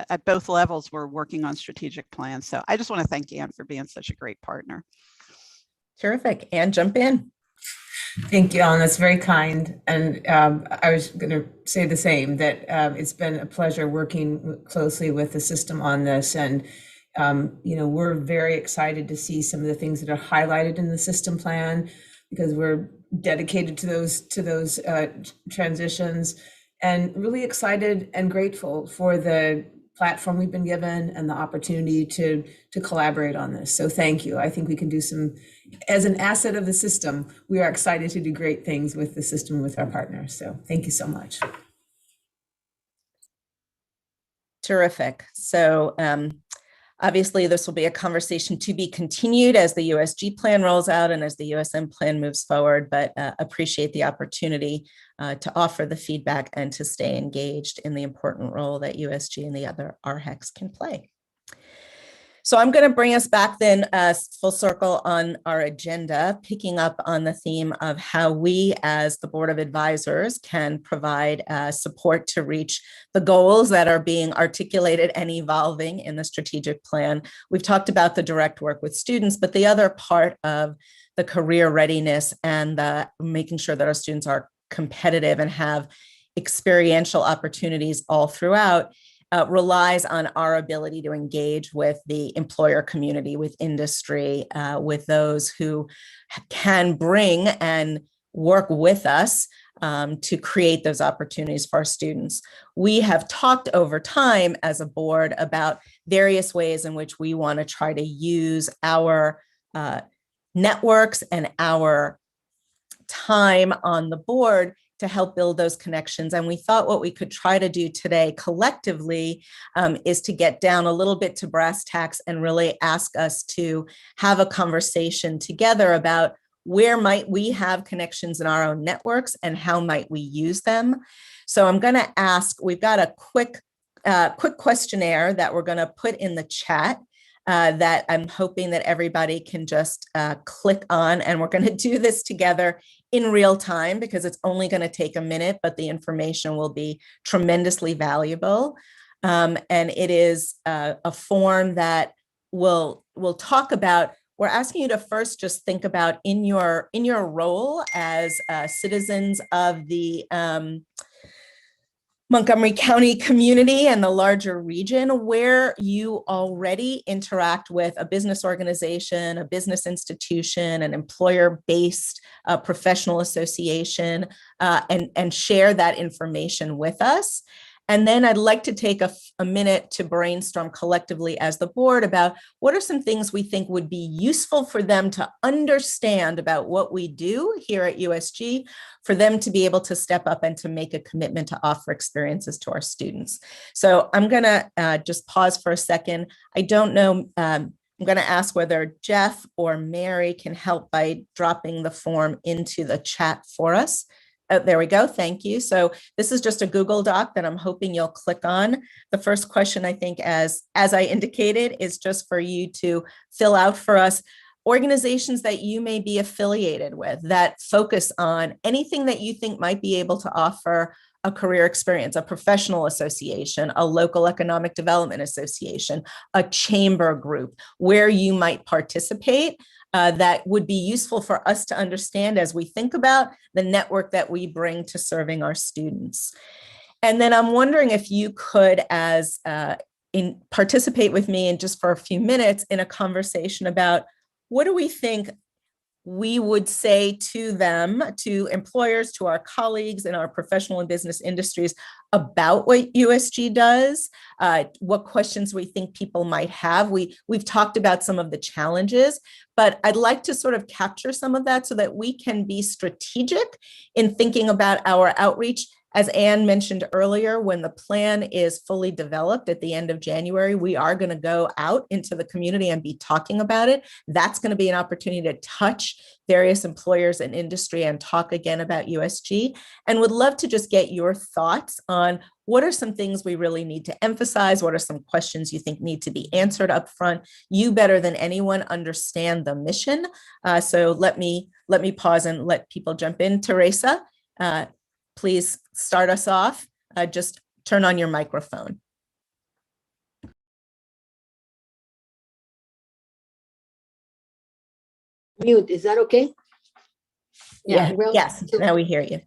at both levels, we're working on strategic plans. So I just want to thank Anne for being such a great partner.
Terrific. Anne, jump in.
Thank you, Ellen. That's very kind. And I was going to say the same, that it's been a pleasure working closely with the system on this. And, we're very excited to see some of the things that are highlighted in the system plan, because we're dedicated to those transitions, and really excited and grateful for the platform we've been given and the opportunity to collaborate on this. So thank you. I think we can do some, as an asset of the system, we are excited to do great things with the system, with our partners. So thank you so much.
Terrific. So obviously, this will be a conversation to be continued as the USG plan rolls out and as the USM plan moves forward, but appreciate the opportunity to offer the feedback and to stay engaged in the important role that USG and the other RHECs can play. So I'm going to bring us back then full circle on our agenda, picking up on the theme of how we as the Board of Advisors can provide support to reach the goals that are being articulated and evolving in the strategic plan. We've talked about the direct work with students, but the other part of the career readiness and the making sure that our students are competitive and have experiential opportunities all throughout relies on our ability to engage with the employer community, with industry, with those who can bring and work with us to create those opportunities for our students. We have talked over time as a board about various ways in which we want to try to use our networks and our time on the board to help build those connections. And we thought what we could try to do today collectively is to get down a little bit to brass tacks and really ask us to have a conversation together about where might we have connections in our own networks and how might we use them. So I'm going to ask, we've got a quick questionnaire that we're going to put in the chat that I'm hoping that everybody can just click on, and we're going to do this together in real time because it's only going to take a minute, but the information will be tremendously valuable. And it is a form that we'll talk about. We're asking you to first just think about in your role as citizens of the Montgomery County community and the larger region, where you already interact with a business organization, a business institution, an employer-based professional association, and share that information with us. And then I'd like to take a minute to brainstorm collectively as the board about what are some things we think would be useful for them to understand about what we do here at USG, for them to be able to step up and to make a commitment to offer experiences to our students. So I'm going to just pause for a second. I don't know, I'm going to ask whether Jeff or Mary can help by dropping the form into the chat for us. Oh, there we go. Thank you. So this is just a Google Doc that I'm hoping you'll click on. The first question, I think, as I indicated, is just for you to fill out for us organizations that you may be affiliated with that focus on anything that you think might be able to offer a career experience, a professional association, a local economic development association, a chamber group, where you might participate. That would be useful for us to understand as we think about the network that we bring to serving our students. And then I'm wondering if you could, participate with me in just for a few minutes in a conversation about what do we think we would say to them, to employers, to our colleagues in our professional and business industries about what USG does, what questions we think people might have. We've talked about some of the challenges, but I'd like to sort of capture some of that so that we can be strategic in thinking about our outreach. As Anne mentioned earlier, when the plan is fully developed at the end of January, we are going to go out into the community and be talking about it. That's going to be an opportunity to touch various employers and industry and talk again about USG, and would love to just get your thoughts on what are some things we really need to emphasize? What are some questions you think need to be answered up front? You better than anyone understand the mission. So let me pause and let people jump in. Teresa, please start us off. Just turn on your microphone.
Mute, is that okay?
Yeah,
well,
yes, now we hear you.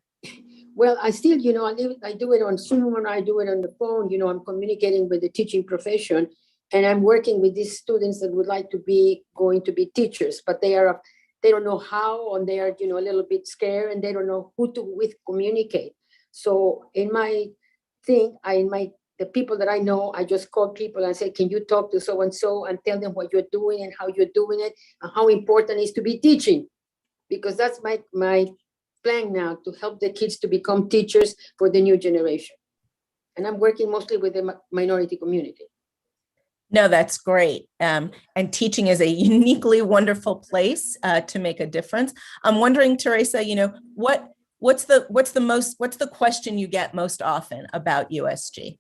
Well, I still, I do it on Zoom and I do it on the phone. I'm communicating with the teaching profession, and I'm working with these students that would like to be going to be teachers, but they don't know how, and they are, a little bit scared, and they don't know who to with communicate. So in my thing, the people that I know, I just call people and say, can you talk to so-and-so and tell them what you're doing and how you're doing it and how important it is to be teaching, because that's my plan now, to help the kids to become teachers for the new generation. And I'm working mostly with the minority community.
No, that's great. And teaching is a uniquely wonderful place to make a difference. I'm wondering, Teresa, what's the question you get most often about USG?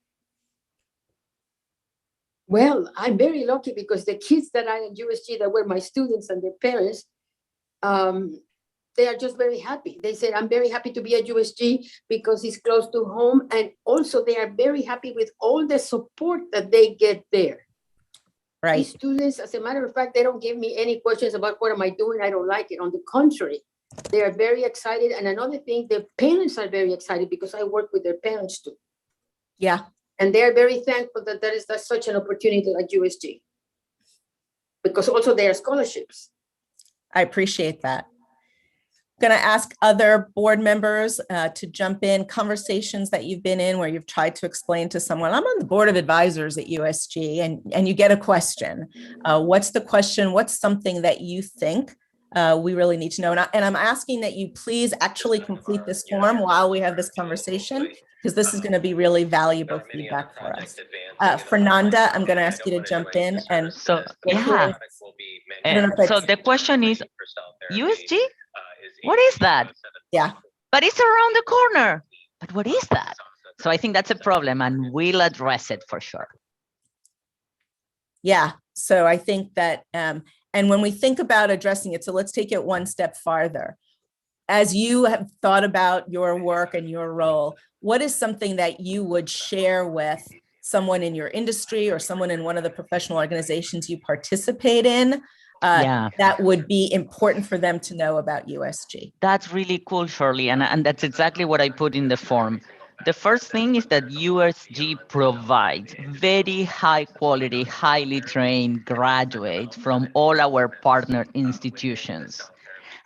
Well, I'm very lucky because the kids that are at USG that were my students and their parents, they are just very happy. They said, I'm very happy to be at USG because it's close to home. And also they are very happy with all the support that they get there.
Right.
These students, as a matter of fact, they don't give me any questions about what am I doing. I don't like it. On the contrary, they are very excited. And another thing, the parents are very excited because I work with their parents too.
Yeah.
And they're very thankful that that's such an opportunity at USG. Because also there are scholarships.
I appreciate that. I'm going to ask other board members to jump in, conversations that you've been in where you've tried to explain to someone, I'm on the board of advisors at USG, and you get a question. What's the question? What's something that you think we really need to know? And I'm asking that you please actually complete this form while we have this conversation, because this is going to be really valuable feedback for us. Fernanda, I'm going to ask you to jump in. And
so, yeah. So the question is, USG? What is that?
Yeah.
But it's around the corner. But what is that? So I think that's a problem, and we'll address it for sure.
Yeah. So I think that, and when we think about addressing it, so let's take it one step farther. As you have thought about your work and your role, what is something that you would share with someone in your industry or someone in one of the professional organizations you participate in that would be important for them to know about USG?
That's really cool, Shirley, and that's exactly what I put in the form. The first thing is that USG provides very high quality, highly trained graduates from all our partner institutions.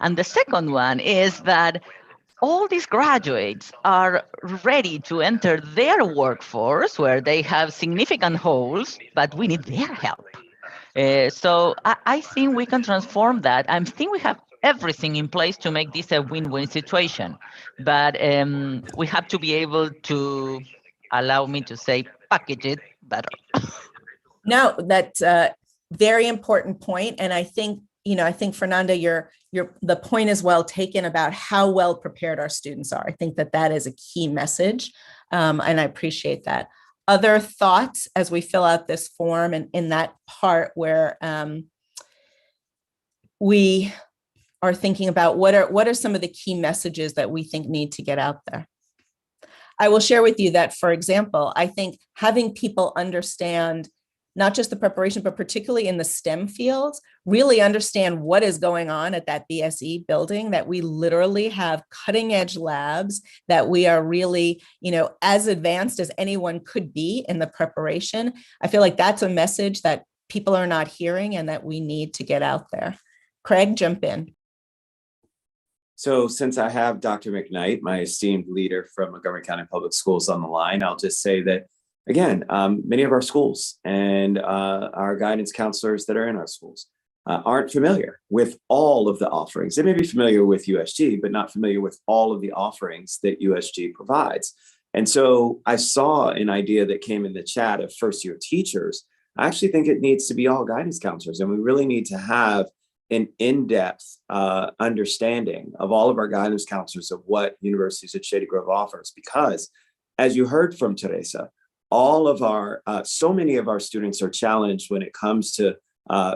And the second one is that all these graduates are ready to enter their workforce where they have significant holes, but we need their help. So I think we can transform that. I think we have everything in place to make this a win-win situation. But we have to be able to, allow me to say, package it better.
No, that's a very important point. And I think, I think Fernanda, the point is well taken about how well prepared our students are. I think that is a key message. And I appreciate that. Other thoughts as we fill out this form and in that part where we are thinking about what are some of the key messages that we think need to get out there. I will share with you that, for example, I think having people understand not just the preparation, but particularly in the STEM fields, really understand what is going on at that BSE building, that we literally have cutting edge labs, that we are really, as advanced as anyone could be in the preparation. I feel like that's a message that people are not hearing and that we need to get out there. Craig, jump in.
So since I have Dr. McKnight, my esteemed leader from Montgomery County Public Schools on the line, I'll just say that again, many of our schools and our guidance counselors that are in our schools aren't familiar with all of the offerings. They may be familiar with USG, but not familiar with all of the offerings that USG provides. And so I saw an idea that came in the chat of first-year teachers. I actually think it needs to be all guidance counselors, and we really need to have an in-depth understanding of all of our guidance counselors of what Universities at Shady Grove offers, because as you heard from Teresa, all of our, so many of our students are challenged when it comes to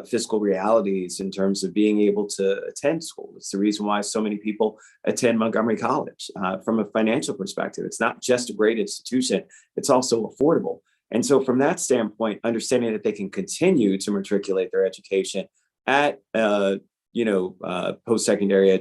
fiscal realities in terms of being able to attend school. It's the reason why so many people attend Montgomery College from a financial perspective. It's not just a great institution, it's also affordable. And so from that standpoint, understanding that they can continue to matriculate their education at, post-secondary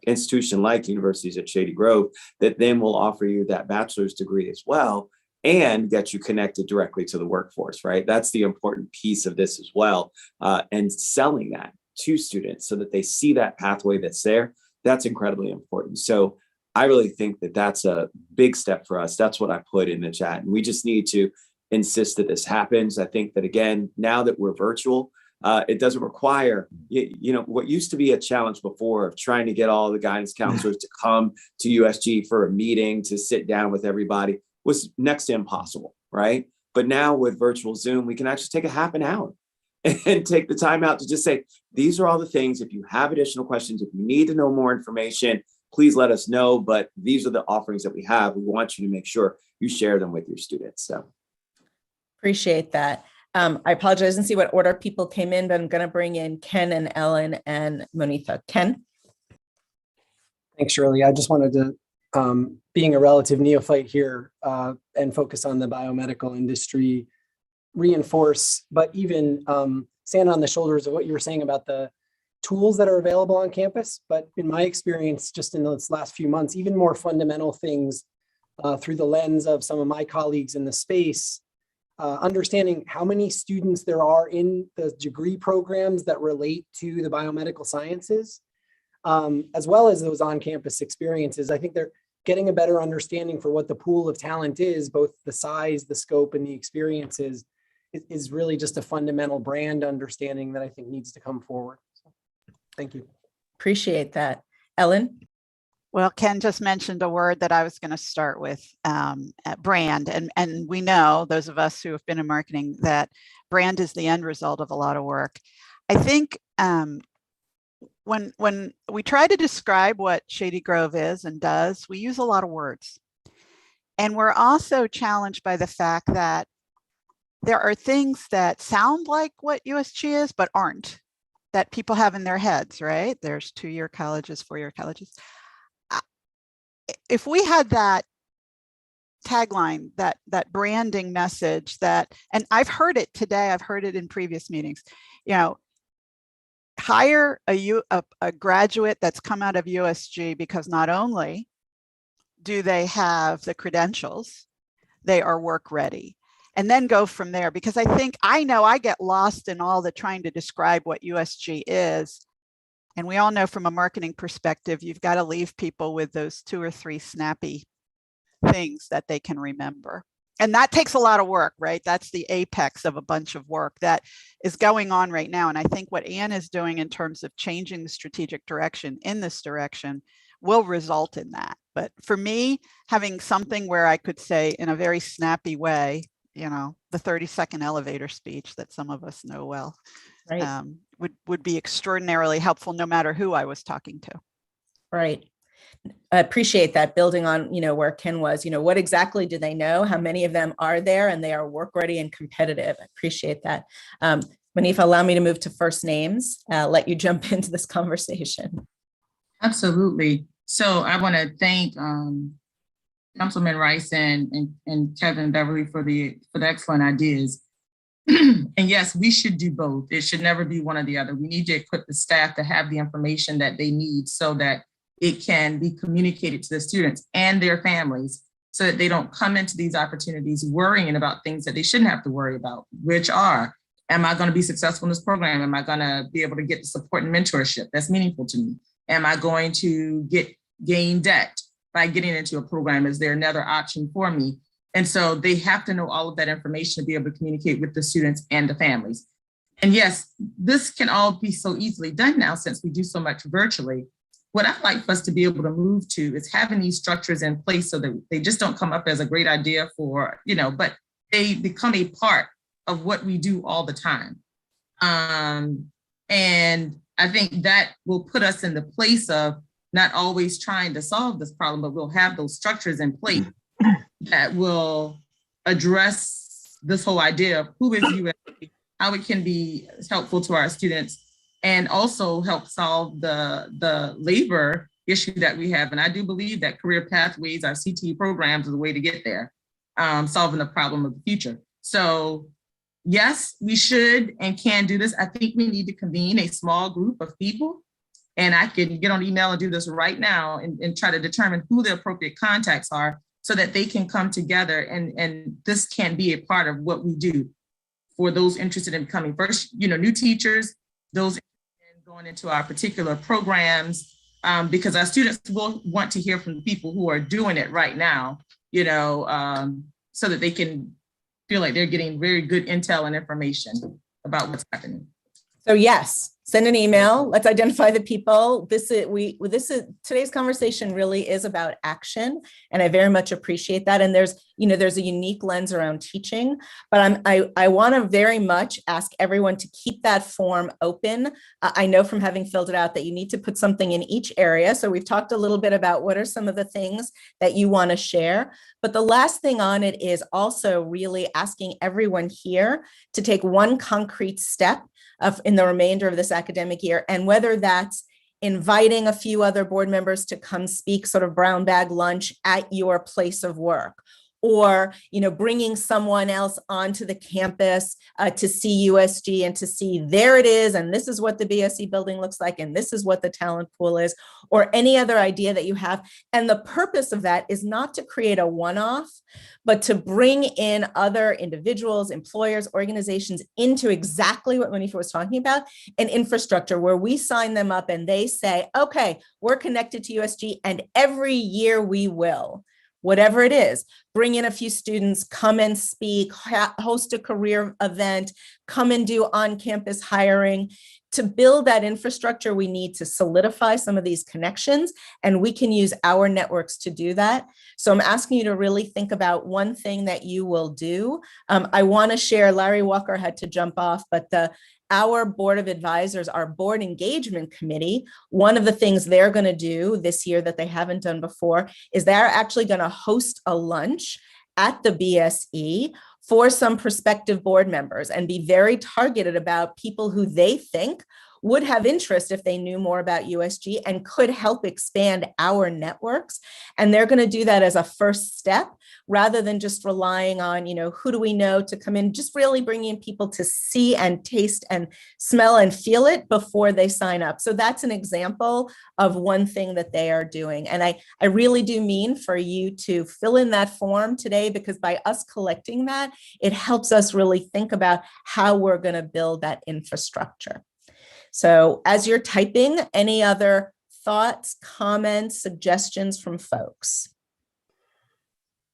institution like Universities at Shady Grove, that then will offer you that bachelor's degree as well, and get you connected directly to the workforce, right? That's the important piece of this as well. And selling that to students so that they see that pathway that's there, that's incredibly important. So I really think that that's a big step for us. That's what I put in the chat. And we just need to insist that this happens. I think that, again, now that we're virtual, it doesn't require, what used to be a challenge before of trying to get all the guidance counselors to come to USG for a meeting, to sit down with everybody, was next to impossible, right? But now with virtual Zoom, we can actually take a half an hour and take the time out to just say, these are all the things. If you have additional questions, if you need to know more information, please let us know. But these are the offerings that we have. We want you to make sure you share them with your students. So
appreciate that. I apologize and see what order people came in, but I'm going to bring in Ken and Ellen and Monitha. Ken.
Thanks, Shirley. I just wanted to, being a relative neophyte here and focus on the biomedical industry, reinforce, but even stand on the shoulders of what you were saying about the tools that are available on campus. But in my experience, just in those last few months, even more fundamental things through the lens of some of my colleagues in the space, understanding how many students there are in the degree programs that relate to the biomedical sciences, as well as those on-campus experiences. I think they're getting a better understanding for what the pool of talent is, both the size, the scope, and the experiences, is really just a fundamental brand understanding that I think needs to come forward. So, thank you.
Appreciate that. Ellen?
Well, Ken just mentioned a word that I was going to start with, brand. And we know, those of us who have been in marketing, that brand is the end result of a lot of work. I think when we try to describe what Shady Grove is and does, we use a lot of words. And we're also challenged by the fact that there are things that sound like what USG is, but aren't, that people have in their heads, right? There's 2-year colleges, 4-year colleges. If we had that tagline, that branding message, that, and I've heard it today, I've heard it in previous meetings, you know, hire a graduate that's come out of USG because not only do they have the credentials, they are work ready. And then go from there, because I know I get lost in all the trying to describe what USG is. And we all know from a marketing perspective, you've got to leave people with those 2 or 3 snappy things that they can remember. And that takes a lot of work, right? That's the apex of a bunch of work that is going on right now. And I think what Anne is doing in terms of changing the strategic direction in this direction will result in that. But for me, having something where I could say in a very snappy way, you know, the 30-second elevator speech that some of us know well,
right.
Would be extraordinarily helpful no matter who I was talking to.
Right. I appreciate that, building on, you know, where Ken was, you know, what exactly do they know? How many of them are there and they are work ready and competitive? I appreciate that. Manifa, allow me to move to first names, let you jump into this conversation.
Absolutely. So I want to thank Councilman Rice and Kevin Beverly for the excellent ideas. And yes, we should do both. It should never be one or the other. We need to equip the staff to have the information that they need so that it can be communicated to the students and their families so that they don't come into these opportunities worrying about things that they shouldn't have to worry about, which are, am I going to be successful in this program? Am I going to be able to get the support and mentorship that's meaningful to me? Am I going to gain debt by getting into a program? Is there another option for me? And so they have to know all of that information to be able to communicate with the students and the families. And yes, this can all be so easily done now since we do so much virtually. What I'd like for us to be able to move to is having these structures in place so that they just don't come up as a great idea for, you know, but they become a part of what we do all the time. And I think that will put us in the place of not always trying to solve this problem, but we'll have those structures in place that will address this whole idea of who is USG, how it can be helpful to our students, and also help solve the labor issue that we have. And I do believe that career pathways, our CTE programs, are the way to get there, solving the problem of the future. So yes, we should and can do this. I think we need to convene a small group of people, and I can get on email and do this right now and try to determine who the appropriate contacts are so that they can come together and this can be a part of what we do for those interested in becoming first, you know, new teachers, those going into our particular programs, because our students will want to hear from the people who are doing it right now, you know, so that they can feel like they're getting very good intel and information about what's happening.
So yes, send an email. Let's identify the people. Today's conversation really is about action, and I very much appreciate that. And there's a unique lens around teaching, but I want to very much ask everyone to keep that form open. I know from having filled it out that you need to put something in each area. So we've talked a little bit about what are some of the things that you want to share, but the last thing on it is also really asking everyone here to take one concrete step in the remainder of this academic year, and whether that's inviting a few other board members to come speak, sort of brown bag lunch at your place of work, or bringing someone else onto the campus to see USG and to see there it is, and this is what the BSE building looks like, and this is what the talent pool is, or any other idea that you have. And the purpose of that is not to create a one-off, but to bring in other individuals, employers, organizations into exactly what Monifa was talking about, an infrastructure where we sign them up and they say, okay, we're connected to USG, and every year we will, whatever it is, bring in a few students, come and speak, host a career event, come and do on-campus hiring. To build that infrastructure, we need to solidify some of these connections, and we can use our networks to do that. So I'm asking you to really think about one thing that you will do. I want to share, Larry Walker had to jump off, but our board of advisors, our board engagement committee, one of the things they're going to do this year that they haven't done before is they're actually going to host a lunch at the BSE for some prospective board members and be very targeted about people who they think would have interest if they knew more about USG and could help expand our networks. And they're going to do that as a first step rather than just relying on, who do we know to come in, just really bringing people to see and taste and smell and feel it before they sign up. So that's an example of one thing that they are doing. And I really do mean for you to fill in that form today, because by us collecting that, it helps us really think about how we're going to build that infrastructure. So as you're typing, any other thoughts, comments, suggestions from folks?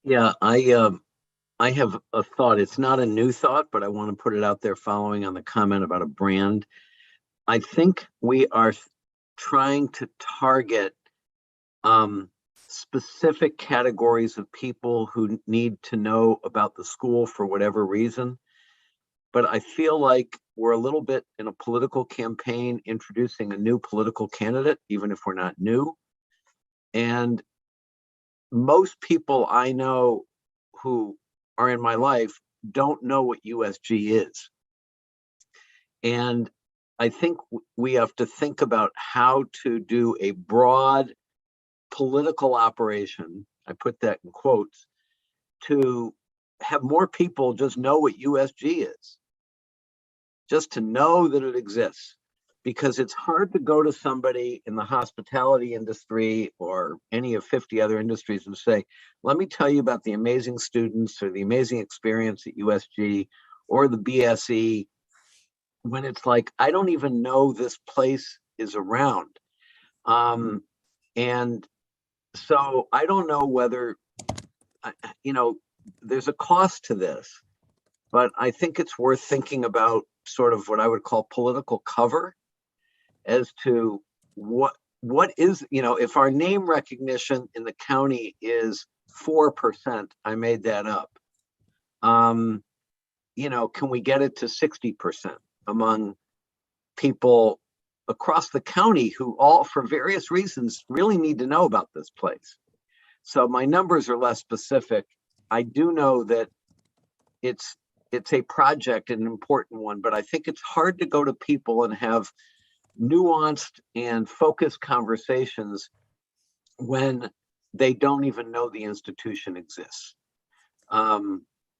Yeah, I have a thought. It's not a new thought, but I want to put it out there following on the comment about a brand. I think we are trying to target specific categories of people who need to know about the school for whatever reason. But I feel like we're a little bit in a political campaign introducing a new political candidate, even if we're not new. And most people I know who are in my life don't know what USG is. And I think we have to think about how to do a broad political operation, I put that in quotes, to have more people just know what USG is. Just to know that it exists, because it's hard to go to somebody in the hospitality industry or any of 50 other industries and say, let me tell you about the amazing students or the amazing experience at USG or the BSE, when it's like, I don't even know this place is around. And so I don't know whether, there's a cost to this, but I think it's worth thinking about sort of what I would call political cover as to what is, if our name recognition in the county is 4%, I made that up. Can we get it to 60% among people across the county who all, for various reasons, really need to know about this place? So my numbers are less specific. I do know that it's a project, an important one, but I think it's hard to go to people and have nuanced and focused conversations when they don't even know the institution exists.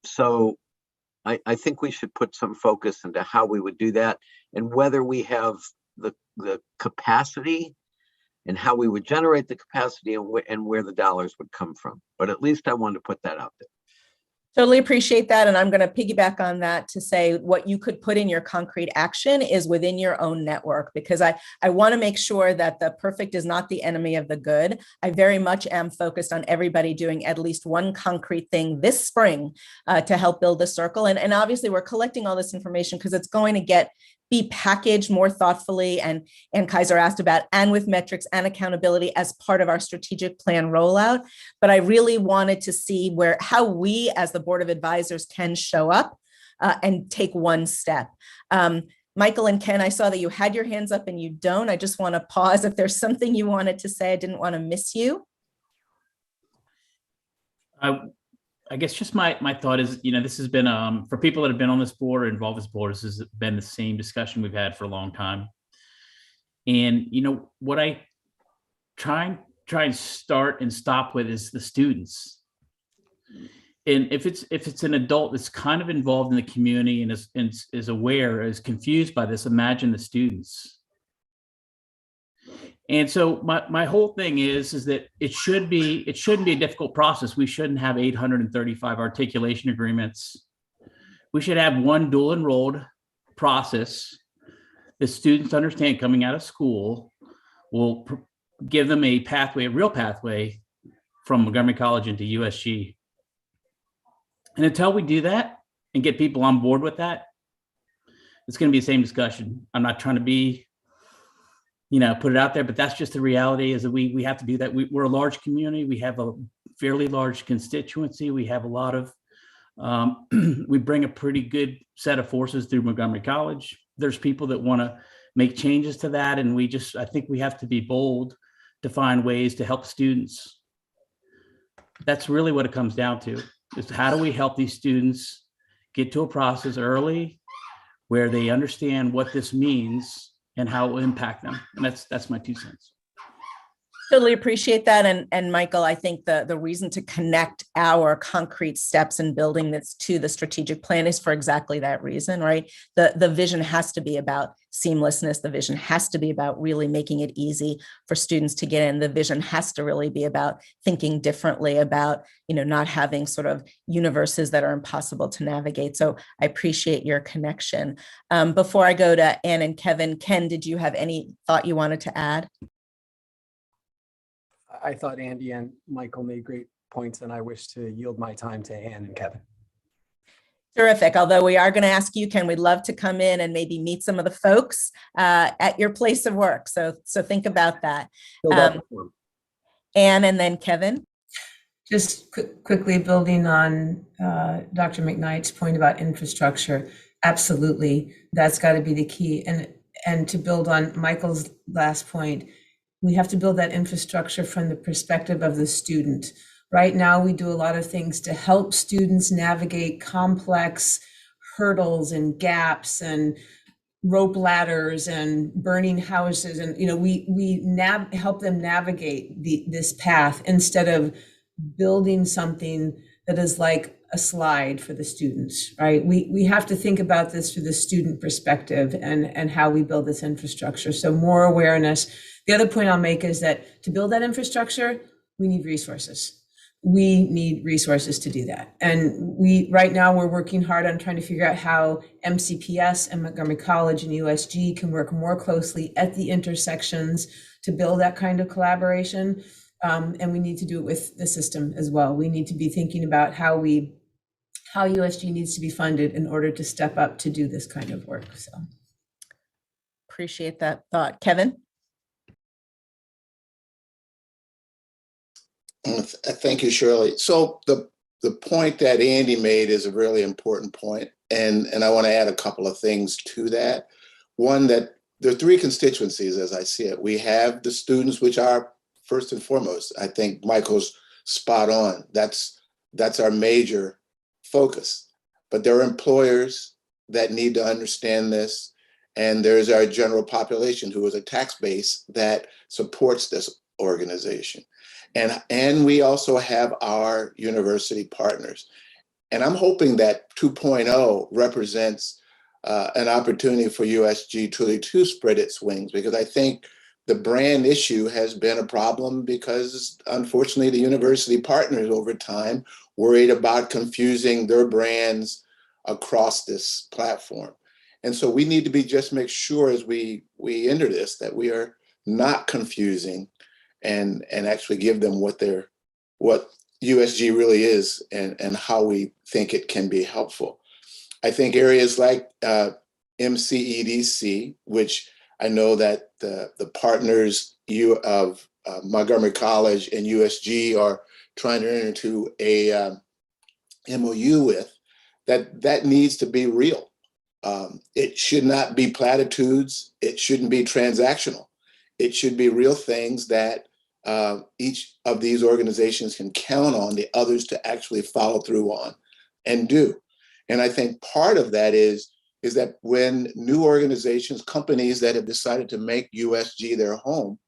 So I think we should put some focus into how we would do that and whether we have the capacity and how we would generate the capacity and where the dollars would come from. But at least I wanted to put that out there.
Totally appreciate that. And I'm going to piggyback on that to say what you could put in your concrete action is within your own network, because I want to make sure that the perfect is not the enemy of the good. I very much am focused on everybody doing at least one concrete thing this spring to help build the circle. And obviously we're collecting all this information because it's going to be packaged more thoughtfully, and Kaiser asked about, and with metrics and accountability as part of our strategic plan rollout. But I really wanted to see how we as the board of advisors can show up and take one step. Michael and Ken, I saw that you had your hands up and you don't. I just want to pause. If there's something you wanted to say, I didn't want to miss you.
I guess just my thought is, this has been, for people that have been on this board or involved with this board, this has been the same discussion we've had for a long time. And, what I try and start and stop with is the students. and if it's an adult that's kind of involved in the community and is aware, is confused by this, imagine the students. And so my whole thing is that it shouldn't be a difficult process. We shouldn't have 835 articulation agreements. We should have one dual enrolled process that students understand coming out of school will give them a pathway, a real pathway from Montgomery College into USG. And until we do that and get people on board with that, it's going to be the same discussion. I'm not trying to be, put it out there, but that's just the reality, is that we have to do that. We're a large community. We have a fairly large constituency. We have a lot of, we bring a pretty good set of forces through Montgomery College. There's people that want to make changes to that. And I think we have to be bold to find ways to help students. That's really what it comes down to, is how do we help these students get to a process early where they understand what this means and how it will impact them. And that's my 2 cents.
Totally appreciate that. And Michael, I think the reason to connect our concrete steps in building this to the strategic plan is for exactly that reason, right? The vision has to be about seamlessness. The vision has to be about really making it easy for students to get in. The vision has to really be about thinking differently, about, not having sort of universes that are impossible to navigate. So I appreciate your connection. Before I go to Ann and Kevin, Ken, did you have any thought you wanted to add?
I thought Andy and Michael made great points, and I wish to yield my time to Ann and Kevin.
Terrific. Although we are going to ask you, Ken, we'd love to come in and maybe meet some of the folks at your place of work. So think about that. Ann and then Kevin.
Just quickly building on Dr. McKnight's point about infrastructure. Absolutely, that's got to be the key. And to build on Michael's last point, we have to build that infrastructure from the perspective of the student. Right now, we do a lot of things to help students navigate complex hurdles and gaps and rope ladders and burning houses. And, we help them navigate this path instead of building something that is like a slide for the students, right? We have to think about this through the student perspective and how we build this infrastructure. So more awareness. The other point I'll make is that to build that infrastructure, we need resources. We need resources to do that. And right now we're working hard on trying to figure out how MCPS and Montgomery College and USG can work more closely at the intersections to build that kind of collaboration. And we need to do it with the system as well. We need to be thinking about how USG needs to be funded in order to step up to do this kind of work. So
appreciate that thought. Kevin?
Thank you, Shirley. So the point that Andy made is a really important point, and I want to add a couple of things to that. One, that there are 3 constituencies as I see it. We have the students, which are first and foremost. I think Michael's spot on. That's our major focus. But there are employers that need to understand this, and there's our general population who is a tax base that supports this organization. And we also have our university partners. And I'm hoping that 2.0 represents an opportunity for USG truly to spread its wings, because I think the brand issue has been a problem because, unfortunately, the university partners over time worried about confusing their brands across this platform. And so we need to just make sure as we enter this that we are not confusing and actually give them what USG really is and how we think it can be helpful. I think areas like MCEDC, which I know that the partners of Montgomery College and USG are trying to enter into a MOU with, that needs to be real. It should not be platitudes. It shouldn't be transactional. It should be real things that each of these organizations can count on the others to actually follow through on and do. And I think part of that is that when new organizations, companies that have decided to make USG their home,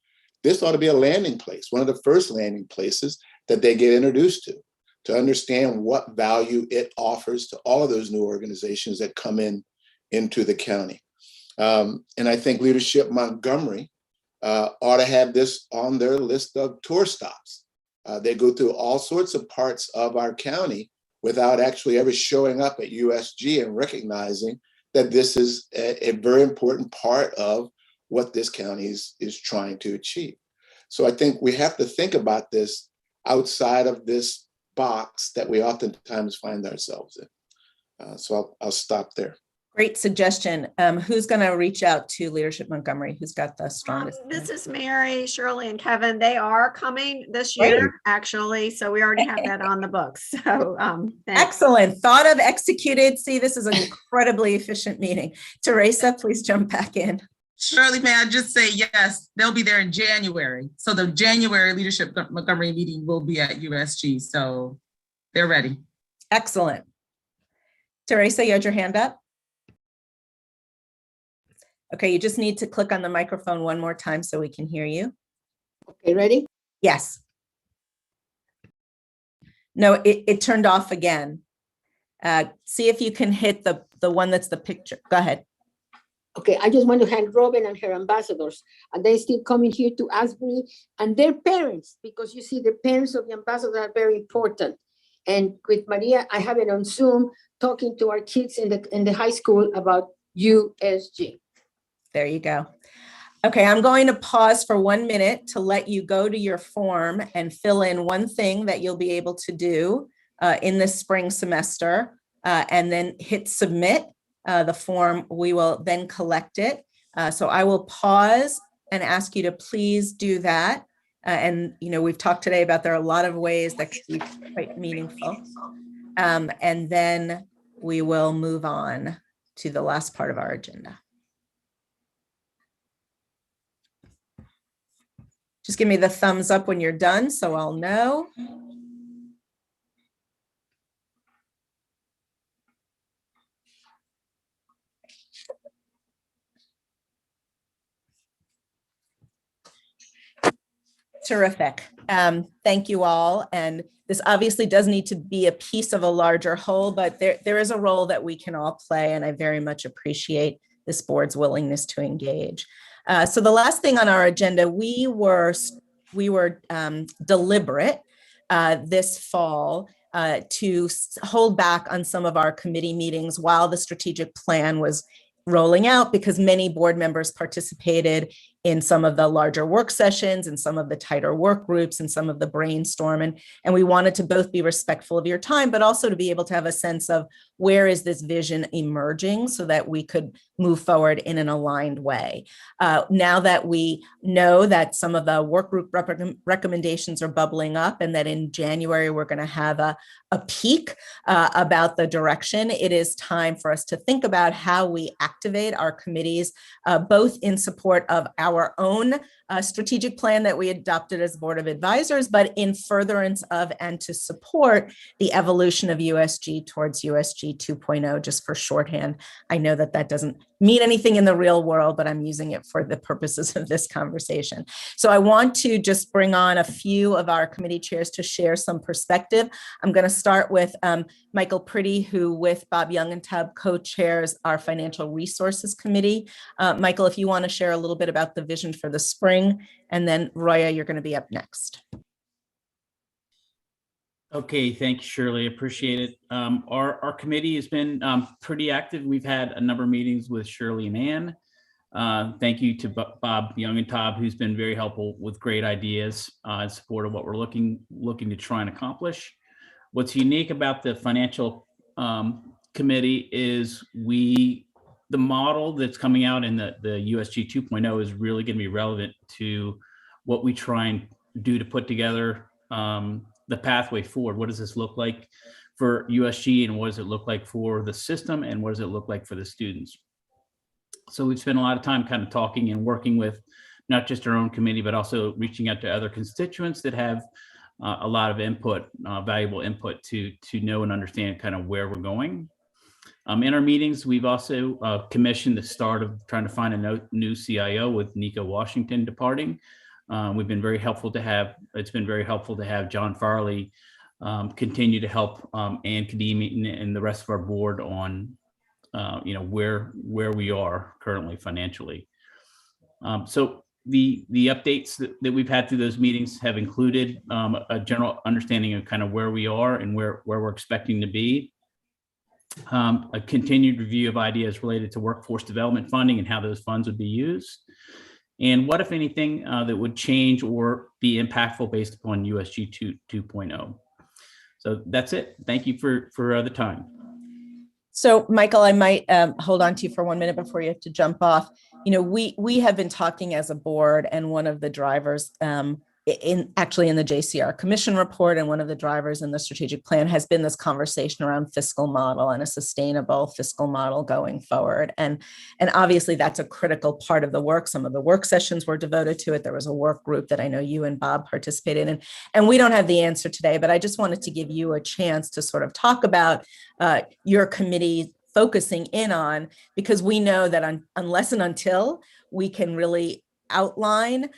this ought to be a landing place, one of the first landing places that they get introduced to to understand what value it offers to all of those new organizations that come into the county. And I think Leadership Montgomery ought to have this on their list of tour stops. They go through all sorts of parts of our county without actually ever showing up at USG and recognizing that this is a very important part of what this county is trying to achieve. So I think we have to think about this outside of this box that we oftentimes find ourselves in. So I'll stop there.
Great suggestion. Who's going to reach out to Leadership Montgomery? Who's got the strongest?
This is Mary, Shirley, and Kevin. They are coming this year, actually. So we already have that on the books. So thanks.
Excellent. Thought of, executed. See, this is an incredibly efficient meeting. Teresa, please jump back in.
Shirley, may I just say, yes, they'll be there in January. So the January Leadership Montgomery meeting will be at USG. So they're ready.
Excellent. Teresa, you had your hand up? Okay, you just need to click on the microphone one more time so we can hear you.
Okay, ready?
Yes. No, it turned off again. See if you can hit the one that's the picture. Go ahead.
Okay, I just want to thank Robin and her ambassadors, and they still coming here to Asbury and their parents, because you see the parents of the ambassadors are very important. And with Maria, I have it on Zoom talking to our kids in the high school about USG.
There you go. Okay, I'm going to pause for 1 minute to let you go to your form and fill in one thing that you'll be able to do in this spring semester, and then hit submit. The form, we will then collect it. So I will pause and ask you to please do that. And we've talked today about there are a lot of ways that could be quite meaningful. And then we will move on to the last part of our agenda. Just give me the thumbs up when you're done so I'll know. Terrific. Thank you all. And this obviously does need to be a piece of a larger whole, but there is a role that we can all play, and I very much appreciate this board's willingness to engage. So the last thing on our agenda, we were deliberate this fall to hold back on some of our committee meetings while the strategic plan was rolling out, because many board members participated in some of the larger work sessions and some of the tighter work groups and some of the brainstorm. And we wanted to both be respectful of your time, but also to be able to have a sense of where is this vision emerging so that we could move forward in an aligned way. Now that we know that some of the work group recommendations are bubbling up and that in January we're going to have a peek about the direction, it is time for us to think about how we activate our committees, both in support of our own strategic plan that we adopted as Board of Advisors, but in furtherance of and to support the evolution of USG towards USG 2.0, just for shorthand. I know that that doesn't mean anything in the real world, but I'm using it for the purposes of this conversation. So I want to just bring on a few of our committee chairs to share some perspective. I'm going to start with Michael Pretty, who with Bob Youngentub co-chairs our Financial Resources Committee. Michael, if you want to share a little bit about the vision for the spring, and then Roya, you're going to be up next.
Okay, thank you, Shirley. Appreciate it. Our committee has been pretty active. We've had a number of meetings with Shirley and Ann. Thank you to Bob Youngentub, who's been very helpful with great ideas in support of what we're looking to try and accomplish. What's unique about the financial committee is the model that's coming out in the USG 2.0 is really going to be relevant to what we try and do to put together the pathway forward. What does this look like for USG, and what does it look like for the system, and what does it look like for the students? So we've spent a lot of time kind of talking and working with not just our own committee, but also reaching out to other constituents that have a lot of input, valuable input to know and understand kind of where we're going. In our meetings, we've also commissioned the start of trying to find a new CIO with Nico Washington departing. We've been very helpful to have, it's been very helpful to have John Farley continue to help Ann Kadimi and the rest of our board on where we are currently financially. So the updates that we've had through those meetings have included a general understanding of kind of where we are and where we're expecting to be. A continued review of ideas related to workforce development funding and how those funds would be used. And what, if anything, that would change or be impactful based upon USG 2.0. So that's it. Thank you for the time.
So, Michael, I might hold on to you for 1 minute before you have to jump off. We have been talking as a board, and one of the drivers in the JCR Commission report, and one of the drivers in the strategic plan has been this conversation around fiscal model and a sustainable fiscal model going forward. And obviously that's a critical part of the work. Some of the work sessions were devoted to it. There was a work group that I know you and Bob participated in, and we don't have the answer today, but I just wanted to give you a chance to sort of talk about your committee focusing in on, because we know that unless and until we can really outline,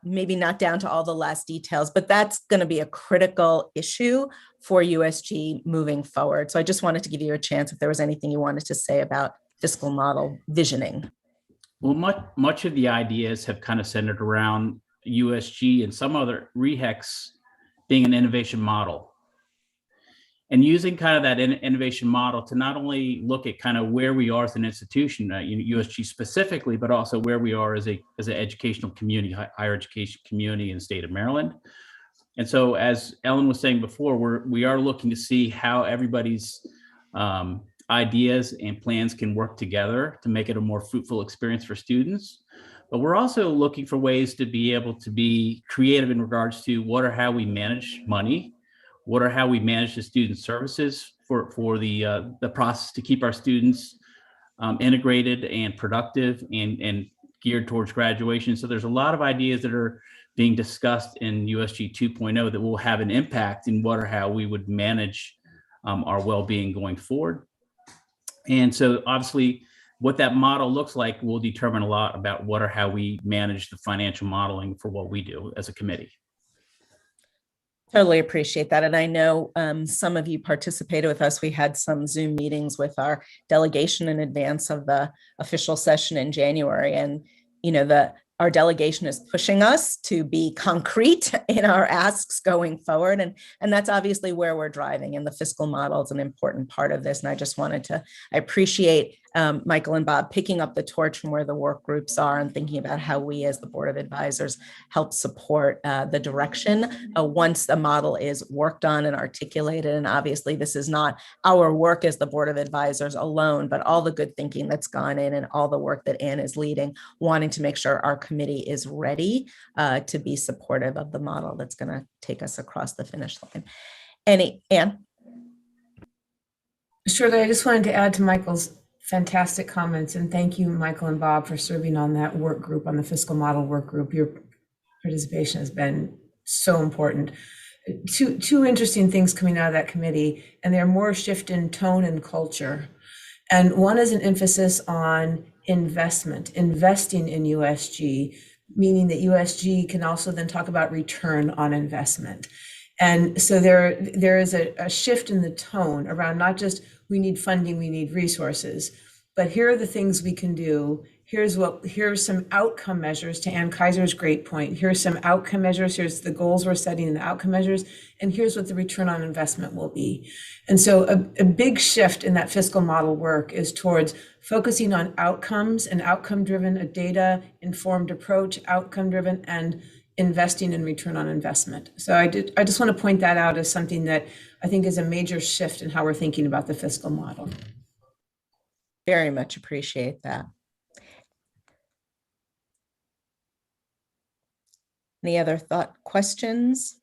maybe not down to all the last details, but that's going to be a critical issue for USG moving forward. So I just wanted to give you a chance if there was anything you wanted to say about fiscal model visioning.
Well, much of the ideas have kind of centered around USG and some other REHEX being an innovation model. And using kind of that innovation model to not only look at kind of where we are as an institution, USG specifically, but also where we are as an educational community, higher education community in the state of Maryland. And so, as Ellen was saying before, we are looking to see how everybody's ideas and plans can work together to make it a more fruitful experience for students. But we're also looking for ways to be able to be creative in regards to what or how we manage money, what or how we manage the student services for the process to keep our students integrated and productive and geared towards graduation. So there's a lot of ideas that are being discussed in USG 2.0 that will have an impact in what or how we would manage our well-being going forward. And so obviously what that model looks like will determine a lot about what or how we manage the financial modeling for what we do as a committee.
Totally appreciate that. And I know some of you participated with us. We had some Zoom meetings with our delegation in advance of the official session in January. And, our delegation is pushing us to be concrete in our asks going forward. And that's obviously where we're driving. And the fiscal model is an important part of this. And I just wanted to, I appreciate Michael and Bob picking up the torch from where the work groups are and thinking about how we as the Board of Advisors help support the direction once the model is worked on and articulated. And obviously this is not our work as the Board of Advisors alone, but all the good thinking that's gone in and all the work that Ann is leading, wanting to make sure our committee is ready to be supportive of the model that's going to take us across the finish line. Ann?
Shirley, I just wanted to add to Michael's fantastic comments, and thank you, Michael and Bob, for serving on that work group, on the fiscal model work group. Your participation has been so important. Two interesting things coming out of that committee, and they're more shift in tone and culture. And one is an emphasis on investing in USG, meaning that USG can also then talk about return on investment. And so there is a shift in the tone around not just we need funding, we need resources, but here are the things we can do. Here's some outcome measures, to Ann Kaiser's great point. Here's some outcome measures. Here's the goals we're setting in the outcome measures. And here's what the return on investment will be. And so a big shift in that fiscal model work is towards focusing on outcomes and outcome-driven, a data-informed approach, outcome-driven, and investing in return on investment. So I just want to point that out as something that I think is a major shift in how we're thinking about the fiscal model.
Very much appreciate that. Any other questions?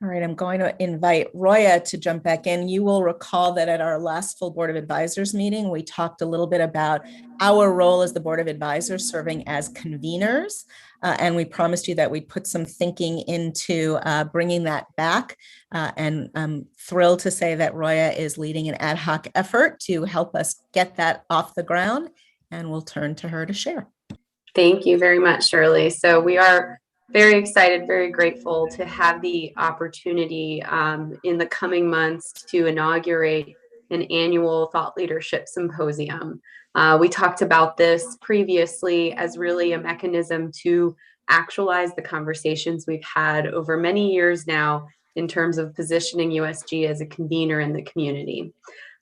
All right, I'm going to invite Roya to jump back in. You will recall that at our last full Board of Advisors meeting, we talked a little bit about our role as the Board of Advisors serving as conveners. And we promised you that we'd put some thinking into bringing that back. And I'm thrilled to say that Roya is leading an ad hoc effort to help us get that off the ground. And we'll turn to her to share.
Thank you very much, Shirley. So we are very excited, very grateful to have the opportunity in the coming months to inaugurate an annual thought leadership symposium. We talked about this previously as really a mechanism to actualize the conversations we've had over many years now in terms of positioning USG as a convener in the community.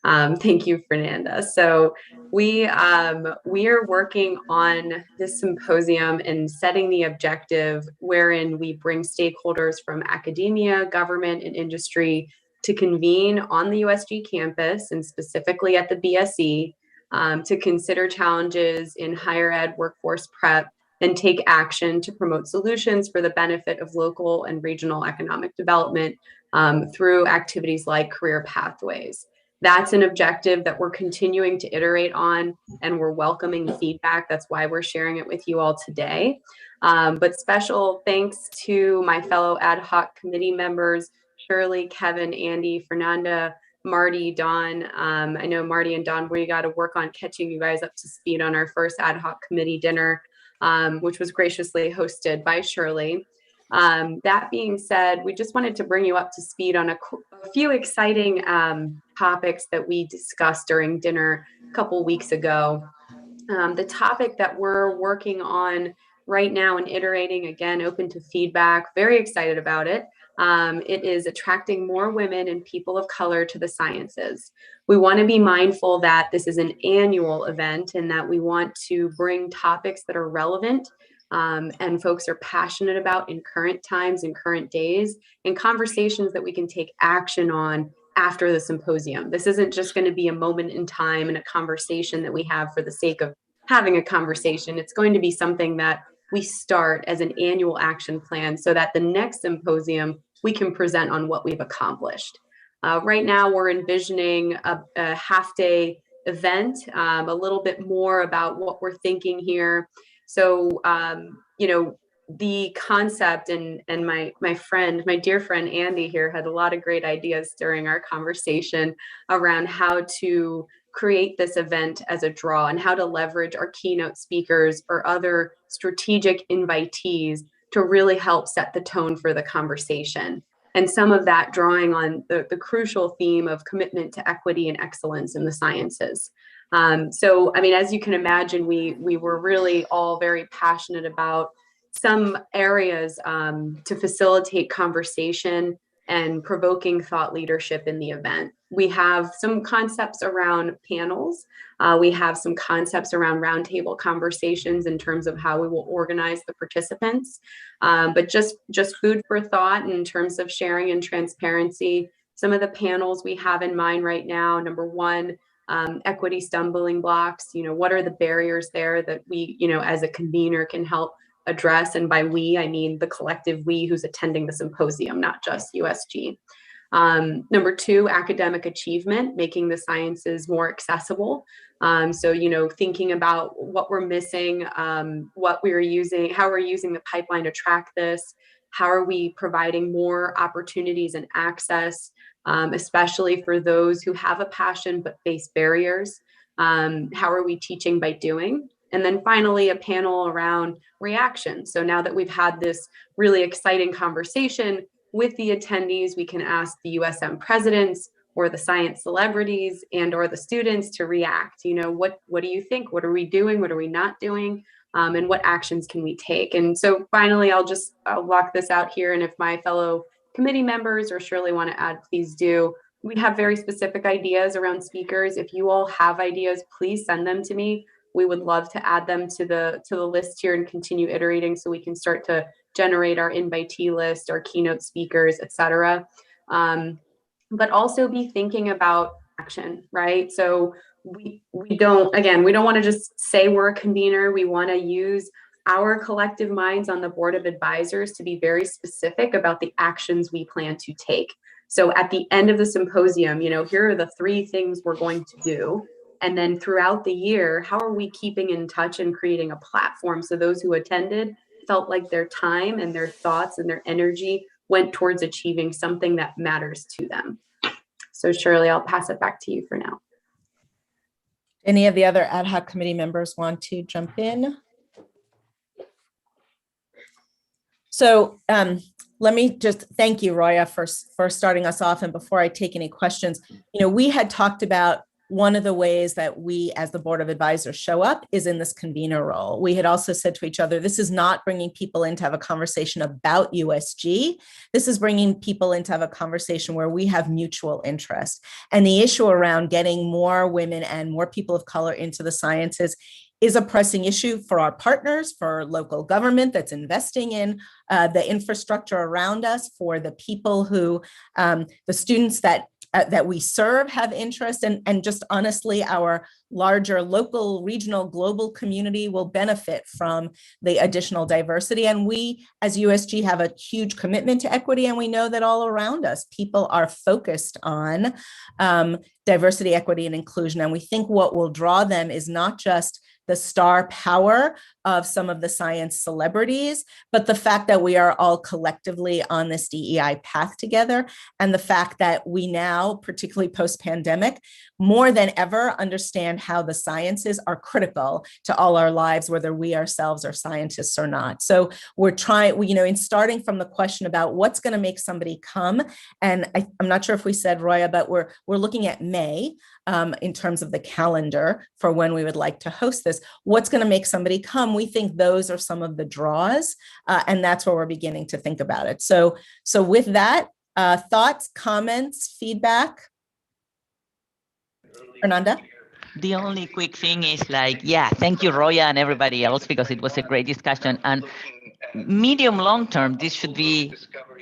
Thank you, Fernanda. So we are working on this symposium and setting the objective wherein we bring stakeholders from academia, government, and industry to convene on the USG campus and specifically at the BSE to consider challenges in higher ed workforce prep and take action to promote solutions for the benefit of local and regional economic development through activities like career pathways. That's an objective that we're continuing to iterate on, and we're welcoming feedback. That's why we're sharing it with you all today. But special thanks to my fellow ad hoc committee members, Shirley, Kevin, Andy, Fernanda, Marty, Dawn. I know Marty and Dawn, we got to work on catching you guys up to speed on our first ad hoc committee dinner, which was graciously hosted by Shirley. That being said, we just wanted to bring you up to speed on a few exciting topics that we discussed during dinner a couple weeks ago. The topic that we're working on right now and iterating, again, open to feedback, very excited about it. It is attracting more women and people of color to the sciences. We want to be mindful that this is an annual event and that we want to bring topics that are relevant and folks are passionate about in current times and current days, and conversations that we can take action on after the symposium. This isn't just going to be a moment in time and a conversation that we have for the sake of having a conversation. It's going to be something that we start as an annual action plan so that the next symposium we can present on what we've accomplished. Right now, we're envisioning a half-day event, a little bit more about what we're thinking here. So, the concept and my dear friend Andy here had a lot of great ideas during our conversation around how to create this event as a draw and how to leverage our keynote speakers or other strategic invitees to really help set the tone for the conversation. And some of that drawing on the crucial theme of commitment to equity and excellence in the sciences. So, I mean, as you can imagine, we were really all very passionate about some areas to facilitate conversation and provoking thought leadership in the event. We have some concepts around panels. We have some concepts around roundtable conversations in terms of how we will organize the participants. But just food for thought in terms of sharing and transparency. Some of the panels we have in mind right now, number one, equity stumbling blocks. What are the barriers there that we, as a convener can help address? And by we, I mean the collective we who's attending the symposium, not just USG. Number two, academic achievement, making the sciences more accessible. So, thinking about what we're missing, what we're using, how we're using the pipeline to track this, how are we providing more opportunities and access, especially for those who have a passion but face barriers. How are we teaching by doing? And then finally, a panel around reaction. So now that we've had this really exciting conversation with the attendees, we can ask the USM presidents or the science celebrities and or the students to react. What do you think? What are we doing? What are we not doing? And what actions can we take? And so finally, I'll walk this out here. And if my fellow committee members or Shirley want to add, please do. We have very specific ideas around speakers. If you all have ideas, please send them to me. We would love to add them to the list here and continue iterating so we can start to generate our invitee list, our keynote speakers, et cetera. But also be thinking about action, right? So we don't want to just say we're a convener. We want to use our collective minds on the board of advisors to be very specific about the actions we plan to take. So at the end of the symposium, here are the 3 things we're going to do. And then throughout the year, how are we keeping in touch and creating a platform so those who attended felt like their time and their thoughts and their energy went towards achieving something that matters to them. So Shirley, I'll pass it back to you for now.
Any of the other ad hoc committee members want to jump in? So let me just thank you, Roya, for starting us off. And before I take any questions, we had talked about one of the ways that we as the Board of Advisors show up is in this convener role. We had also said to each other, this is not bringing people in to have a conversation about USG. This is bringing people in to have a conversation where we have mutual interest. And the issue around getting more women and more people of color into the sciences is a pressing issue for our partners, for local government that's investing in the infrastructure around us, for the people who, the students that we serve have interest, and just honestly, our larger local, regional, global community will benefit from the additional diversity. And we, as USG, have a huge commitment to equity, and we know that all around us, people are focused on diversity, equity, and inclusion. And we think what will draw them is not just the star power of some of the science celebrities, but the fact that we are all collectively on this DEI path together, and the fact that we now, particularly post-pandemic, more than ever understand how the sciences are critical to all our lives, whether we ourselves are scientists or not. So we're trying, in starting from the question about what's going to make somebody come, and I'm not sure if we said, Roya, but we're looking at May in terms of the calendar for when we would like to host this. What's going to make somebody come? We think those are some of the draws, and that's where we're beginning to think about it. So with that, thoughts, comments, feedback? Fernanda?
The only quick thing is thank you, Roya, and everybody else, because it was a great discussion. And medium long term, this should be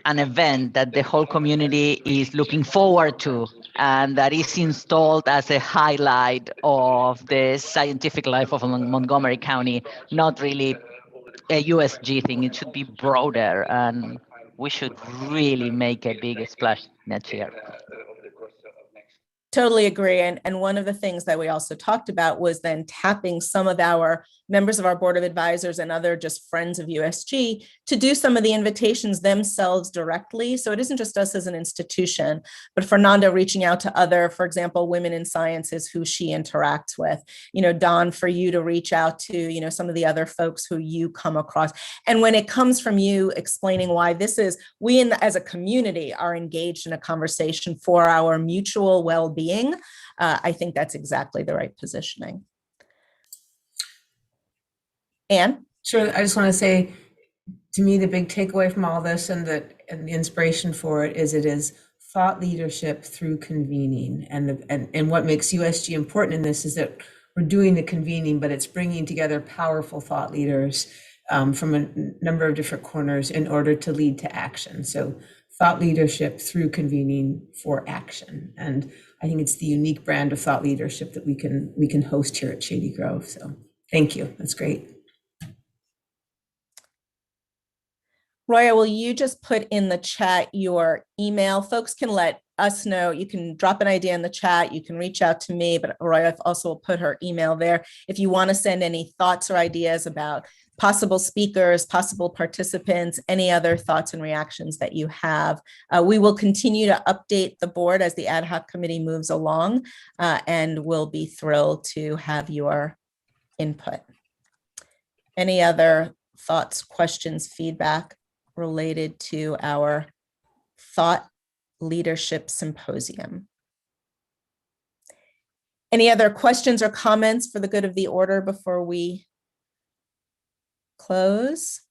an event that the whole community is looking forward to, and that is installed as a highlight of the scientific life of Montgomery County, not really a USG thing. It should be broader, and we should really make a big splash next year.
Totally agree. And one of the things that we also talked about was then tapping some of our members of our Board of Advisors and other just friends of USG to do some of the invitations themselves directly. So it isn't just us as an institution, but Fernanda reaching out to other, for example, women in sciences who she interacts with, Dawn, for you to reach out to, some of the other folks who you come across. And when it comes from you explaining why this is, as a community are engaged in a conversation for our mutual well-being, I think that's exactly the right positioning. Anne?
Sure. I just want to say, to me, the big takeaway from all this and the inspiration for it is thought leadership through convening. And what makes USG important in this is that we're doing the convening, but it's bringing together powerful thought leaders from a number of different corners in order to lead to action. So thought leadership through convening for action. And I think it's the unique brand of thought leadership that we can host here at Shady Grove. So thank you. That's great.
Roya, will you just put in the chat your email? Folks can let us know. You can drop an idea in the chat. You can reach out to me, but Roya also will put her email there. If you want to send any thoughts or ideas about possible speakers, possible participants, any other thoughts and reactions that you have, we will continue to update the board as the ad hoc committee moves along, and we'll be thrilled to have your input. Any other thoughts, questions, feedback related to our Thought Leadership Symposium? Any other questions or comments for the good of the order before we close?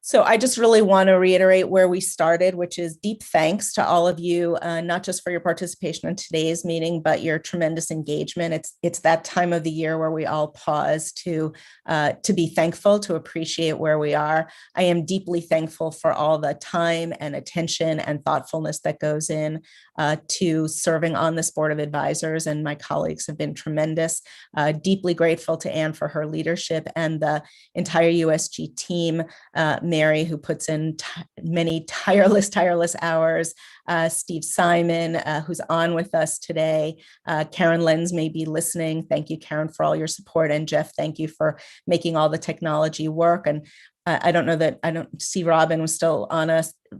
So I just really want to reiterate where we started, which is deep thanks to all of you, not just for your participation in today's meeting, but your tremendous engagement. It's that time of the year where we all pause to be thankful, to appreciate where we are. I am deeply thankful for all the time and attention and thoughtfulness that goes in to serving on this Board of Advisors, and my colleagues have been tremendous. Deeply grateful to Anne for her leadership and the entire USG team, Mary, who puts in many tireless hours, Steve Simon, who's on with us today. Karen Lenz may be listening. Thank you, Karen, for all your support. And Jeff, thank you for making all the technology work. And I don't know that, I don't see Robin was still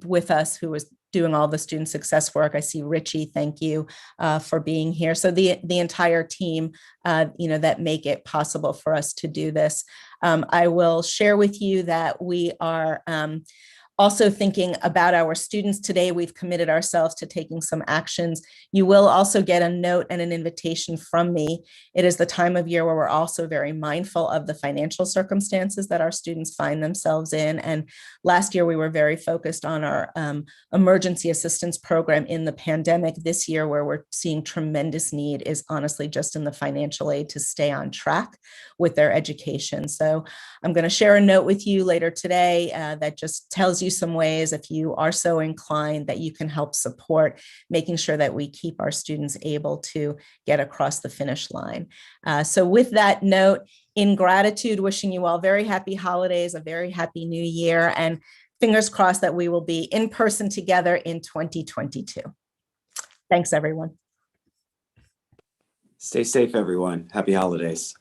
with us, who was doing all the student success work. I see Richie, thank you for being here. So the entire team, that make it possible for us to do this. I will share with you that we are also thinking about our students today. We've committed ourselves to taking some actions. You will also get a note and an invitation from me. It is the time of year where we're also very mindful of the financial circumstances that our students find themselves in. And last year we were very focused on our emergency assistance program in the pandemic. This year, where we're seeing tremendous need, is honestly just in the financial aid to stay on track with their education. So I'm going to share a note with you later today that just tells you some ways, if you are so inclined, that you can help support making sure that we keep our students able to get across the finish line. So with that note, in gratitude, wishing you all very happy holidays, a very happy new year, and fingers crossed that we will be in person together in 2022. Thanks, everyone.
Stay safe, everyone. Happy holidays.